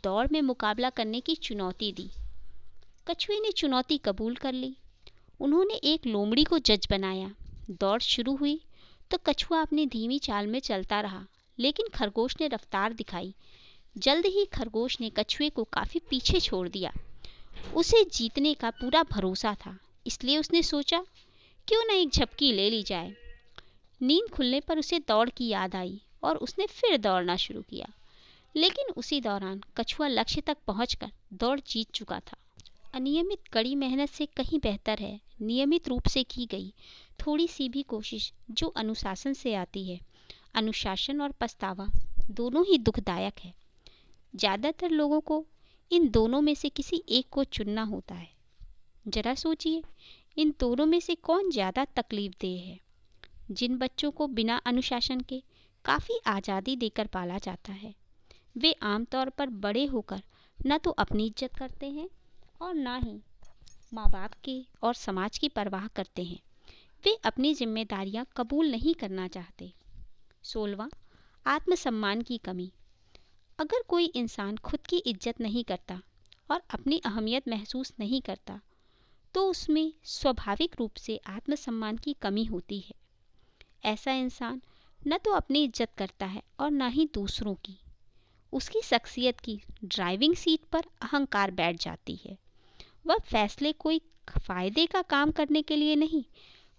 [SPEAKER 1] दौड़ में मुकाबला करने की चुनौती दी। कछुए ने चुनौती कबूल कर ली। उन्होंने एक लोमड़ी को जज बनाया। दौड़ शुरू हुई तो कछुआ अपनी धीमी चाल में चलता रहा, लेकिन खरगोश ने रफ्तार दिखाई। जल्द ही खरगोश ने कछुए को काफ़ी पीछे छोड़ दिया। उसे जीतने का पूरा भरोसा था, इसलिए उसने सोचा क्यों न एक झपकी ले ली जाए। नींद खुलने पर उसे दौड़ की याद आई और उसने फिर दौड़ना शुरू किया, लेकिन उसी दौरान कछुआ लक्ष्य तक पहुंचकर दौड़ जीत चुका था। अनियमित कड़ी मेहनत से कहीं बेहतर है नियमित रूप से की गई थोड़ी सी भी कोशिश जो अनुशासन से आती है। अनुशासन और पछतावा दोनों ही दुखदायक है। ज़्यादातर लोगों को इन दोनों में से किसी एक को चुनना होता है। जरा सोचिए, इन दोनों में से कौन ज़्यादा तकलीफदेह है। जिन बच्चों को बिना अनुशासन के काफ़ी आज़ादी देकर पाला जाता है, वे आमतौर पर बड़े होकर न तो अपनी इज्जत करते हैं और ना ही माँ बाप की और समाज की परवाह करते हैं। वे अपनी जिम्मेदारियां कबूल नहीं करना चाहते। 16वां, आत्मसम्मान की कमी। अगर कोई इंसान खुद की इज्जत नहीं करता और अपनी अहमियत महसूस नहीं करता, तो उसमें स्वाभाविक रूप से आत्मसम्मान की कमी होती है। ऐसा इंसान न तो अपनी इज्जत करता है और न ही दूसरों की। उसकी शख्सियत की ड्राइविंग सीट पर अहंकार बैठ जाती है। वह फैसले कोई फ़ायदे का काम करने के लिए नहीं,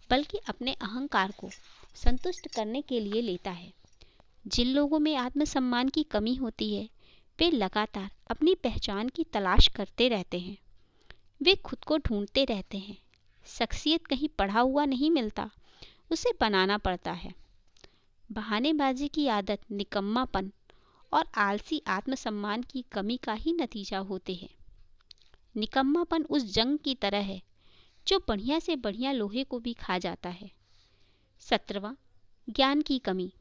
[SPEAKER 1] बल्कि अपने अहंकार को संतुष्ट करने के लिए लेता है। जिन लोगों में आत्मसम्मान की कमी होती है, वे लगातार अपनी पहचान की तलाश करते रहते हैं। वे खुद को ढूंढते रहते हैं। शख्सियत कहीं पढ़ा हुआ नहीं मिलता, उसे बनाना पड़ता है। बहानेबाजी की आदत निकम्मापन और आलसी आत्मसम्मान की कमी का ही नतीजा होते हैं। निकम्मापन उस जंग की तरह है जो बढ़िया से बढ़िया लोहे को भी खा जाता है। 17वां, ज्ञान की कमी।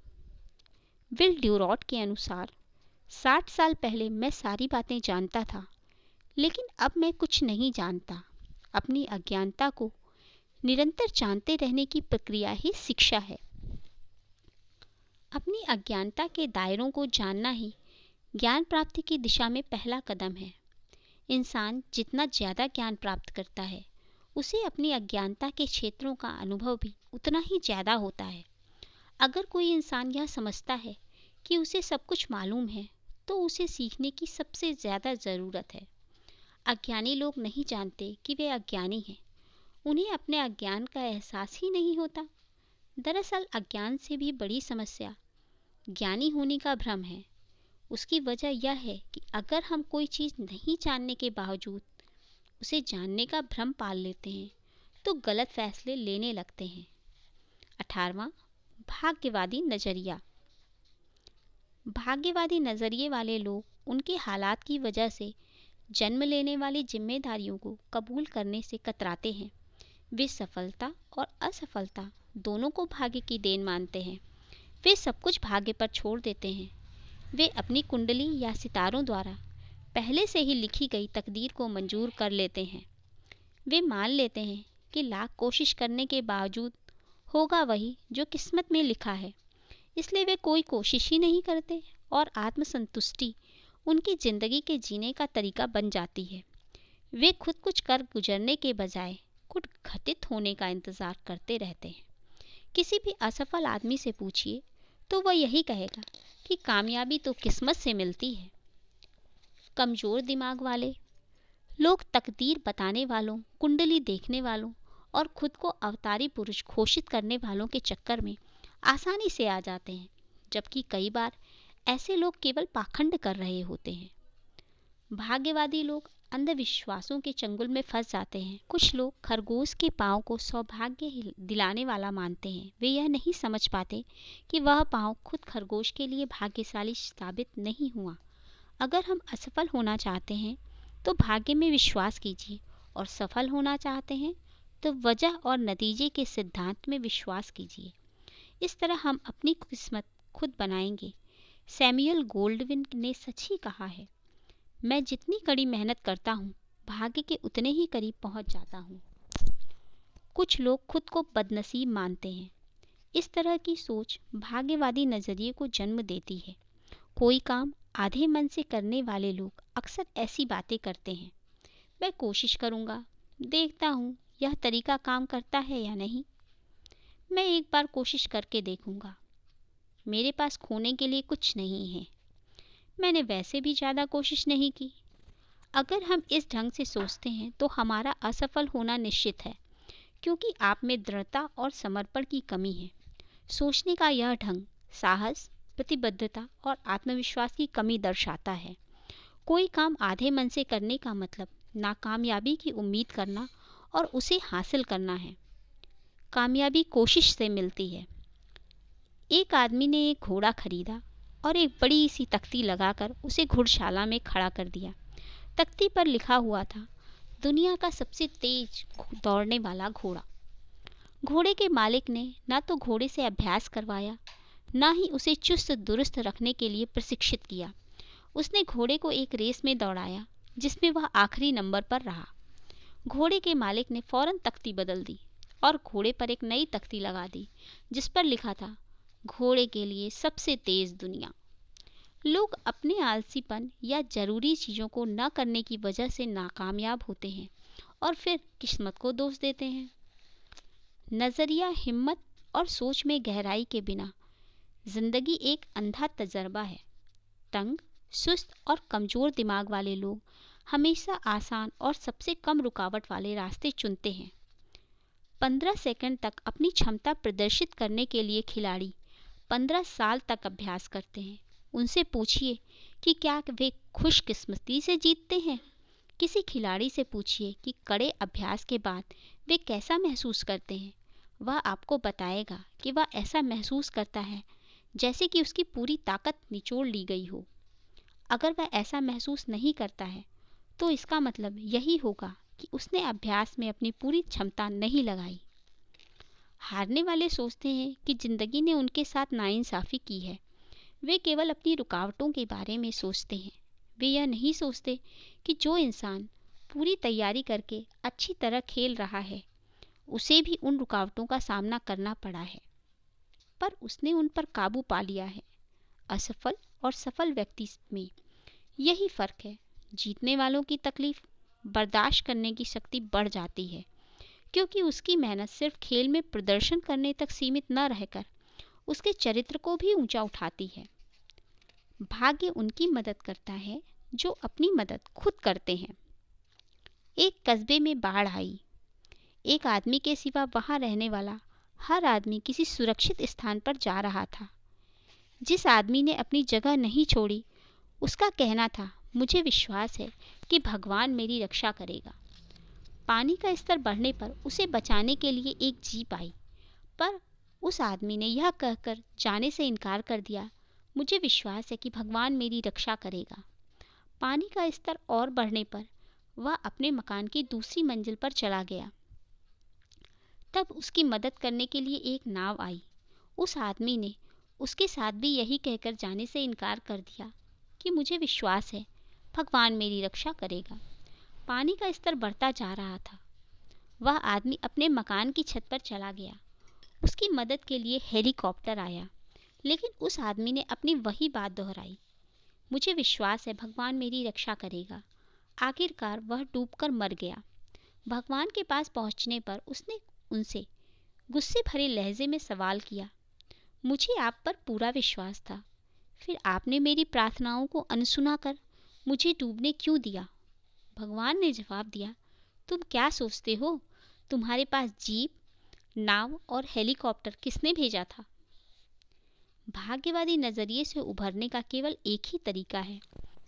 [SPEAKER 1] विल ड्यूरॉट के अनुसार 60 साल पहले मैं सारी बातें जानता था, लेकिन अब मैं कुछ नहीं जानता। अपनी अज्ञानता को निरंतर जानते रहने की प्रक्रिया ही शिक्षा है। अपनी अज्ञानता के दायरों को जानना ही ज्ञान प्राप्ति की दिशा में पहला कदम है। इंसान जितना ज़्यादा ज्ञान प्राप्त करता है, उसे अपनी अज्ञानता के क्षेत्रों का अनुभव भी उतना ही ज़्यादा होता है। अगर कोई इंसान यह समझता है कि उसे सब कुछ मालूम है, तो उसे सीखने की सबसे ज़्यादा ज़रूरत है। अज्ञानी लोग नहीं जानते कि वे अज्ञानी हैं। उन्हें अपने अज्ञान का एहसास ही नहीं होता। दरअसल अज्ञान से भी बड़ी समस्या ज्ञानी होने का भ्रम है। उसकी वजह यह है कि अगर हम कोई चीज़ नहीं जानने के बावजूद उसे जानने का भ्रम पाल लेते हैं, तो गलत फैसले लेने लगते हैं। 18वां, भाग्यवादी नज़रिया। भाग्यवादी नज़रिए वाले लोग उनके हालात की वजह से जन्म लेने वाली जिम्मेदारियों को कबूल करने से कतराते हैं। वे सफलता और असफलता दोनों को भाग्य की देन मानते हैं। वे सब कुछ भाग्य पर छोड़ देते हैं। वे अपनी कुंडली या सितारों द्वारा पहले से ही लिखी गई तकदीर को मंजूर कर लेते हैं। वे मान लेते हैं कि लाख कोशिश करने के बावजूद होगा वही जो किस्मत में लिखा है, इसलिए वे कोई कोशिश ही नहीं करते और आत्मसंतुष्टि उनकी ज़िंदगी के जीने का तरीका बन जाती है। वे खुद कुछ कर गुजरने के बजाय कुछ घटित होने का इंतज़ार करते रहते हैं। किसी भी असफल आदमी से पूछिए तो वह यही कहेगा कि कामयाबी तो किस्मत से मिलती है। कमज़ोर दिमाग वाले लोग तकदीर बताने वालों, कुंडली देखने वालों और खुद को अवतारी पुरुष घोषित करने वालों के चक्कर में आसानी से आ जाते हैं, जबकि कई बार ऐसे लोग केवल पाखंड कर रहे होते हैं। भाग्यवादी लोग अंधविश्वासों के चंगुल में फंस जाते हैं। कुछ लोग खरगोश के पाँव को सौभाग्य दिलाने वाला मानते हैं। वे यह नहीं समझ पाते कि वह पाँव खुद खरगोश के लिए भाग्यशाली साबित नहीं हुआ। अगर हम असफल होना चाहते हैं तो भाग्य में विश्वास कीजिए, और सफल होना चाहते हैं तो वजह और नतीजे के सिद्धांत में विश्वास कीजिए। इस तरह हम अपनी किस्मत खुद बनाएंगे। सैमुअल गोल्डविन ने सच ही कहा है, मैं जितनी कड़ी मेहनत करता हूँ, भाग्य के उतने ही करीब पहुँच जाता हूँ। कुछ लोग खुद को बदनसीब मानते हैं। इस तरह की सोच भाग्यवादी नज़रिए को जन्म देती है। कोई काम आधे मन से करने वाले लोग अक्सर ऐसी बातें करते हैं, मैं कोशिश करूँगा, देखता हूँ यह तरीका काम करता है या नहीं, मैं एक बार कोशिश करके देखूँगा, मेरे पास खोने के लिए कुछ नहीं है, मैंने वैसे भी ज़्यादा कोशिश नहीं की। अगर हम इस ढंग से सोचते हैं तो हमारा असफल होना निश्चित है, क्योंकि आप में दृढ़ता और समर्पण की कमी है। सोचने का यह ढंग साहस, प्रतिबद्धता और आत्मविश्वास की कमी दर्शाता है। कोई काम आधे मन से करने का मतलब नाकामयाबी की उम्मीद करना और उसे हासिल करना है। कामयाबी कोशिश से मिलती है। एक आदमी ने एक घोड़ा खरीदा और एक बड़ी सी तख्ती लगाकर उसे घुड़शाला में खड़ा कर दिया। तख्ती पर लिखा हुआ था, दुनिया का सबसे तेज दौड़ने वाला घोड़ा। घोड़े के मालिक ने ना तो घोड़े से अभ्यास करवाया, ना ही उसे चुस्त दुरुस्त रखने के लिए प्रशिक्षित किया। उसने घोड़े को एक रेस में दौड़ाया जिसमें वह आखिरी नंबर पर रहा। घोड़े के मालिक ने फौरन तख्ती बदल दी और घोड़े पर एक नई तख्ती लगा दी जिस पर लिखा था, घोड़े के लिए सबसे तेज दुनिया। लोग अपने आलसीपन या ज़रूरी चीज़ों को न करने की वजह से नाकामयाब होते हैं और फिर किस्मत को दोष देते हैं। नज़रिया, हिम्मत और सोच में गहराई के बिना जिंदगी एक अंधा तजर्बा है। तंग, सुस्त और कमज़ोर दिमाग वाले लोग हमेशा आसान और सबसे कम रुकावट वाले रास्ते चुनते हैं। 15 सेकंड तक अपनी क्षमता प्रदर्शित करने के लिए खिलाड़ी 15 साल तक अभ्यास करते हैं। उनसे पूछिए कि क्या वे खुशकिस्मती से जीतते हैं। किसी खिलाड़ी से पूछिए कि कड़े अभ्यास के बाद वे कैसा महसूस करते हैं। वह आपको बताएगा कि वह ऐसा महसूस करता है जैसे कि उसकी पूरी ताकत निचोड़ ली गई हो। अगर वह ऐसा महसूस नहीं करता है तो इसका मतलब यही होगा कि उसने अभ्यास में अपनी पूरी क्षमता नहीं लगाई। हारने वाले सोचते हैं कि जिंदगी ने उनके साथ नाइंसाफ़ी की है। वे केवल अपनी रुकावटों के बारे में सोचते हैं। वे यह नहीं सोचते कि जो इंसान पूरी तैयारी करके अच्छी तरह खेल रहा है, उसे भी उन रुकावटों का सामना करना पड़ा है, पर उसने उन पर काबू पा लिया है। असफल और सफल व्यक्ति में यही फ़र्क है। जीतने वालों की तकलीफ बर्दाश्त करने की शक्ति बढ़ जाती है, क्योंकि उसकी मेहनत सिर्फ खेल में प्रदर्शन करने तक सीमित न रहकर उसके चरित्र को भी ऊंचा उठाती है। भाग्य उनकी मदद करता है जो अपनी मदद खुद करते हैं। एक कस्बे में बाढ़ आई। एक आदमी के सिवा वहां रहने वाला हर आदमी किसी सुरक्षित स्थान पर जा रहा था। जिस आदमी ने अपनी जगह नहीं छोड़ी, उसका कहना था, मुझे विश्वास है कि भगवान मेरी रक्षा करेगा। पानी का स्तर बढ़ने पर उसे बचाने के लिए एक जीप आई, पर उस आदमी ने यह कहकर जाने से इनकार कर दिया, मुझे विश्वास है कि भगवान मेरी रक्षा करेगा। पानी का स्तर और बढ़ने पर वह अपने मकान की दूसरी मंजिल पर चला गया। तब उसकी मदद करने के लिए एक नाव आई। उस आदमी ने उसके साथ भी यही कहकर जाने से इनकार कर दिया कि मुझे विश्वास है भगवान मेरी रक्षा करेगा। पानी का स्तर बढ़ता जा रहा था। वह आदमी अपने मकान की छत पर चला गया। उसकी मदद के लिए हेलीकॉप्टर आया, लेकिन उस आदमी ने अपनी वही बात दोहराई, मुझे विश्वास है भगवान मेरी रक्षा करेगा। आखिरकार वह डूबकर मर गया। भगवान के पास पहुंचने पर उसने उनसे गुस्से भरे लहजे में सवाल किया, मुझे आप पर पूरा विश्वास था, फिर आपने मेरी प्रार्थनाओं को अनसुना कर मुझे डूबने क्यों दिया? भगवान ने जवाब दिया, तुम क्या सोचते हो? तुम्हारे पास जीप, नाव और हेलीकॉप्टर किसने भेजा था? भाग्यवादी नज़रिए से उभरने का केवल एक ही तरीका है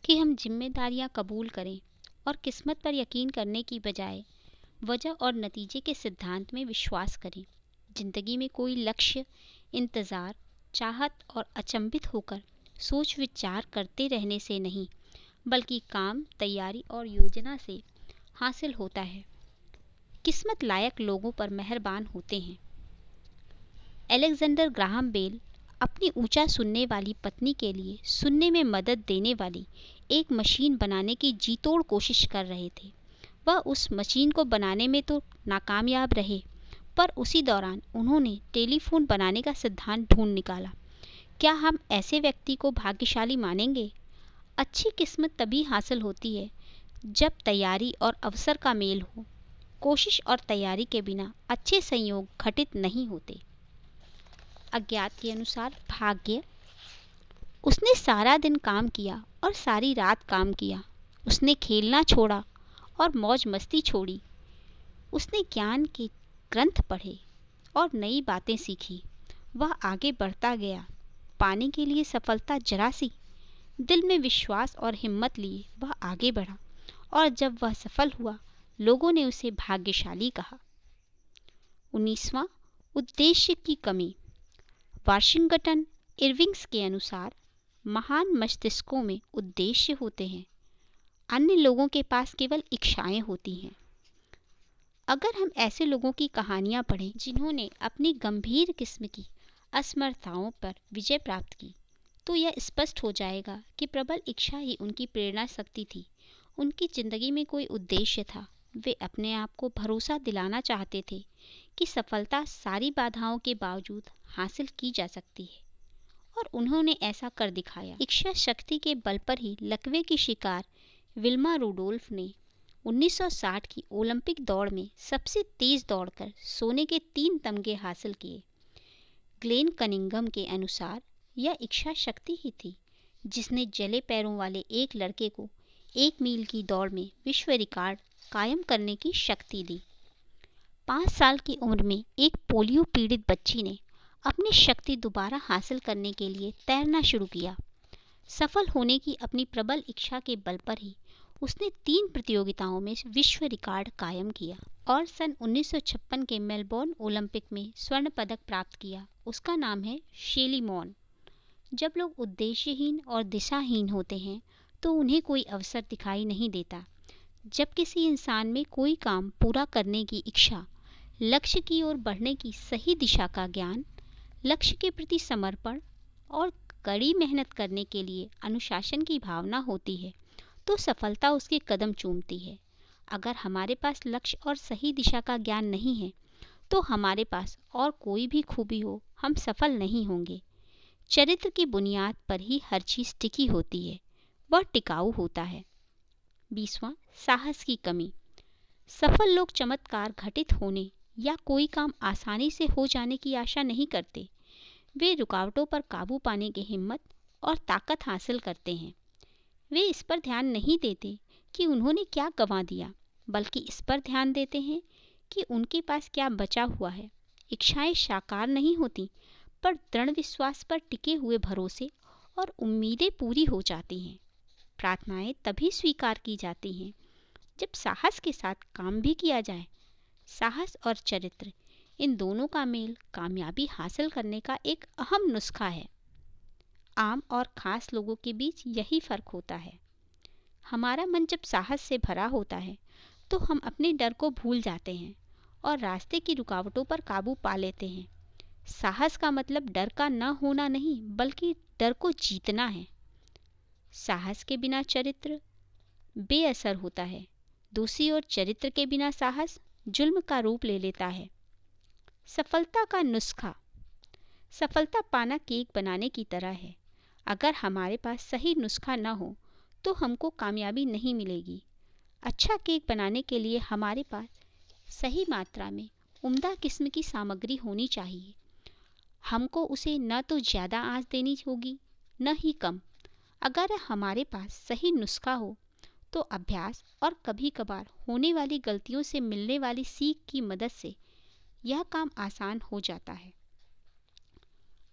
[SPEAKER 1] कि हम जिम्मेदारियां कबूल करें और किस्मत पर यकीन करने की बजाय वजह और नतीजे के सिद्धांत में विश्वास करें। जिंदगी में कोई लक्ष्य, इंतज़ार, चाहत और अचंभित होकर सोच विचार करते रहने से नहीं, बल्कि काम, तैयारी और योजना से हासिल होता है। किस्मत लायक लोगों पर मेहरबान होते हैं। अलेक्जेंडर ग्राहम बेल अपनी ऊंचा सुनने वाली पत्नी के लिए सुनने में मदद देने वाली एक मशीन बनाने की जीतोड़ कोशिश कर रहे थे। वह उस मशीन को बनाने में तो नाकामयाब रहे, पर उसी दौरान उन्होंने टेलीफोन बनाने का सिद्धांत ढूंढ निकाला। क्या हम ऐसे व्यक्ति को भाग्यशाली मानेंगे? अच्छी किस्मत तभी हासिल होती है जब तैयारी और अवसर का मेल हो। कोशिश और तैयारी के बिना अच्छे संयोग घटित नहीं होते। अज्ञात के अनुसार भाग्य। उसने सारा दिन काम किया और सारी रात काम किया। उसने खेलना छोड़ा और मौज मस्ती छोड़ी। उसने ज्ञान के ग्रंथ पढ़े और नई बातें सीखी। वह आगे बढ़ता गया। पाने के लिए सफलता जरा सी, दिल में विश्वास और हिम्मत लिए वह आगे बढ़ा, और जब वह सफल हुआ, लोगों ने उसे भाग्यशाली कहा। 19वां, उद्देश्य की कमी। वाशिंगटन इरविंग्स के अनुसार महान मस्तिष्कों में उद्देश्य होते हैं, अन्य लोगों के पास केवल इच्छाएं होती हैं। अगर हम ऐसे लोगों की कहानियां पढ़ें जिन्होंने अपनी गंभीर किस्म की असमर्थताओं पर विजय प्राप्त की, तो यह स्पष्ट हो जाएगा कि प्रबल इच्छा ही उनकी प्रेरणा शक्ति थी। उनकी जिंदगी में कोई उद्देश्य था। वे अपने आप को भरोसा दिलाना चाहते थे कि सफलता सारी बाधाओं के बावजूद हासिल की जा सकती है, और उन्होंने ऐसा कर दिखाया। इच्छा शक्ति के बल पर ही लकवे की शिकार विल्मा रुडोल्फ ने 1960 की ओलंपिक दौड़ में सबसे तेज दौड़कर सोने के 3 तमगे हासिल किए। ग्लेन कनिंघम के अनुसार यह इच्छा शक्ति ही थी जिसने जले पैरों वाले एक लड़के को 1 मील की दौड़ में विश्व रिकॉर्ड कायम करने की शक्ति दी। 5 साल की उम्र में एक पोलियो पीड़ित बच्ची ने अपनी शक्ति दोबारा हासिल करने के लिए तैरना शुरू किया। सफल होने की अपनी प्रबल इच्छा के बल पर ही उसने 3 प्रतियोगिताओं में विश्व रिकॉर्ड कायम किया और सन 1956 के मेलबोर्न ओलंपिक में स्वर्ण पदक प्राप्त किया। उसका नाम है शेली मॉन। जब लोग उद्देश्यहीन और दिशाहीन होते हैं तो उन्हें कोई अवसर दिखाई नहीं देता। जब किसी इंसान में कोई काम पूरा करने की इच्छा, लक्ष्य की ओर बढ़ने की सही दिशा का ज्ञान, लक्ष्य के प्रति समर्पण और कड़ी मेहनत करने के लिए अनुशासन की भावना होती है, तो सफलता उसके कदम चूमती है। अगर हमारे पास लक्ष्य और सही दिशा का ज्ञान नहीं है, तो हमारे पास और कोई भी खूबी हो, हम सफल नहीं होंगे। चरित्र की बुनियाद पर ही हर चीज़ टिकी होती है, वह टिकाऊ होता है। 20वां, साहस की कमी। सफल लोग चमत्कार घटित होने या कोई काम आसानी से हो जाने की आशा नहीं करते। वे रुकावटों पर काबू पाने की हिम्मत और ताकत हासिल करते हैं। वे इस पर ध्यान नहीं देते कि उन्होंने क्या गंवा दिया, बल्कि इस पर ध्यान देते हैं कि उनके पास क्या बचा हुआ है। इच्छाएं साकार नहीं होती, पर दृढ़ विश्वास पर टिके हुए भरोसे और उम्मीदें पूरी हो जाती हैं। प्रार्थनाएं तभी स्वीकार की जाती हैं जब साहस के साथ काम भी किया जाए। साहस और चरित्र, इन दोनों का मेल कामयाबी हासिल करने का एक अहम नुस्खा है। आम और खास लोगों के बीच यही फर्क होता है। हमारा मन जब साहस से भरा होता है तो हम अपने डर को भूल जाते हैं और रास्ते की रुकावटों पर काबू पा लेते हैं। साहस का मतलब डर का न होना नहीं, बल्कि डर को जीतना है। साहस के बिना चरित्र बेअसर होता है। दूसरी ओर चरित्र के बिना साहस जुल्म का रूप ले लेता है। सफलता का नुस्खा। सफलता पाना केक बनाने की तरह है। अगर हमारे पास सही नुस्खा न हो तो हमको कामयाबी नहीं मिलेगी। अच्छा केक बनाने के लिए हमारे पास सही मात्रा में उम्दा किस्म की सामग्री होनी चाहिए। हमको उसे न तो ज़्यादा आंच देनी होगी, न ही कम। अगर हमारे पास सही नुस्खा हो तो अभ्यास और कभी कभार होने वाली गलतियों से मिलने वाली सीख की मदद से यह काम आसान हो जाता है।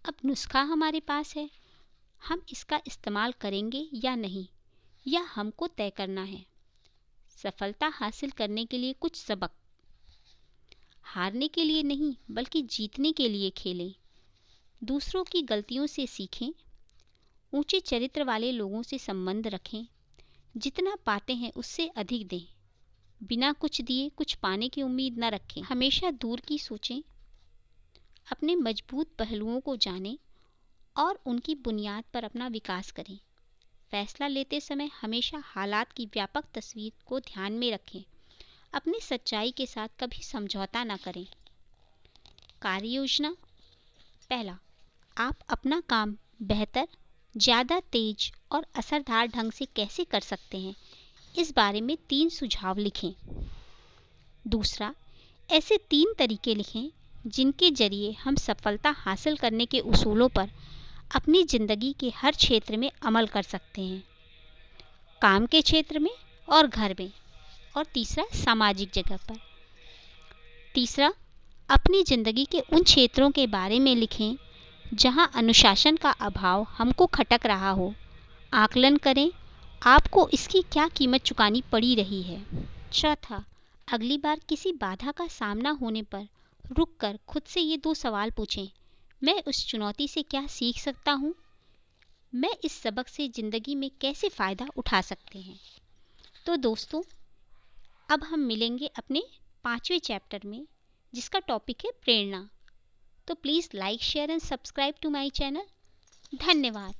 [SPEAKER 1] अब नुस्खा हमारे पास है, हम इसका इस्तेमाल करेंगे या नहीं, यह हमको तय करना है। सफलता हासिल करने के लिए कुछ सबक। हारने के लिए नहीं, बल्कि जीतने के लिए खेलें। दूसरों की गलतियों से सीखें। ऊंचे चरित्र वाले लोगों से संबंध रखें। जितना पाते हैं उससे अधिक दें। बिना कुछ दिए कुछ पाने की उम्मीद न रखें। हमेशा दूर की सोचें। अपने मजबूत पहलुओं को जानें और उनकी बुनियाद पर अपना विकास करें। फैसला लेते समय हमेशा हालात की व्यापक तस्वीर को ध्यान में रखें। अपनी सच्चाई के साथ कभी समझौता न करें। कार्य योजना। पहला, आप अपना काम बेहतर, ज़्यादा तेज और असरदार ढंग से कैसे कर सकते हैं, इस बारे में 3 सुझाव लिखें। दूसरा, ऐसे 3 तरीके लिखें जिनके जरिए हम सफलता हासिल करने के उसूलों पर अपनी ज़िंदगी के हर क्षेत्र में अमल कर सकते हैं। काम के क्षेत्र में और घर में। और तीसरा, सामाजिक जगह पर। तीसरा, अपनी ज़िंदगी के उन क्षेत्रों के बारे में लिखें जहां अनुशासन का अभाव हमको खटक रहा हो। आकलन करें, आपको इसकी क्या कीमत चुकानी पड़ी रही है। चौथा, अगली बार किसी बाधा का सामना होने पर रुककर खुद से ये 2 सवाल पूछें। मैं उस चुनौती से क्या सीख सकता हूँ? मैं इस सबक से ज़िंदगी में कैसे फ़ायदा उठा सकते हैं। तो दोस्तों, अब हम मिलेंगे अपने 5वें चैप्टर में, जिसका टॉपिक है प्रेरणा। तो please like, share and subscribe to my channel. धन्यवाद।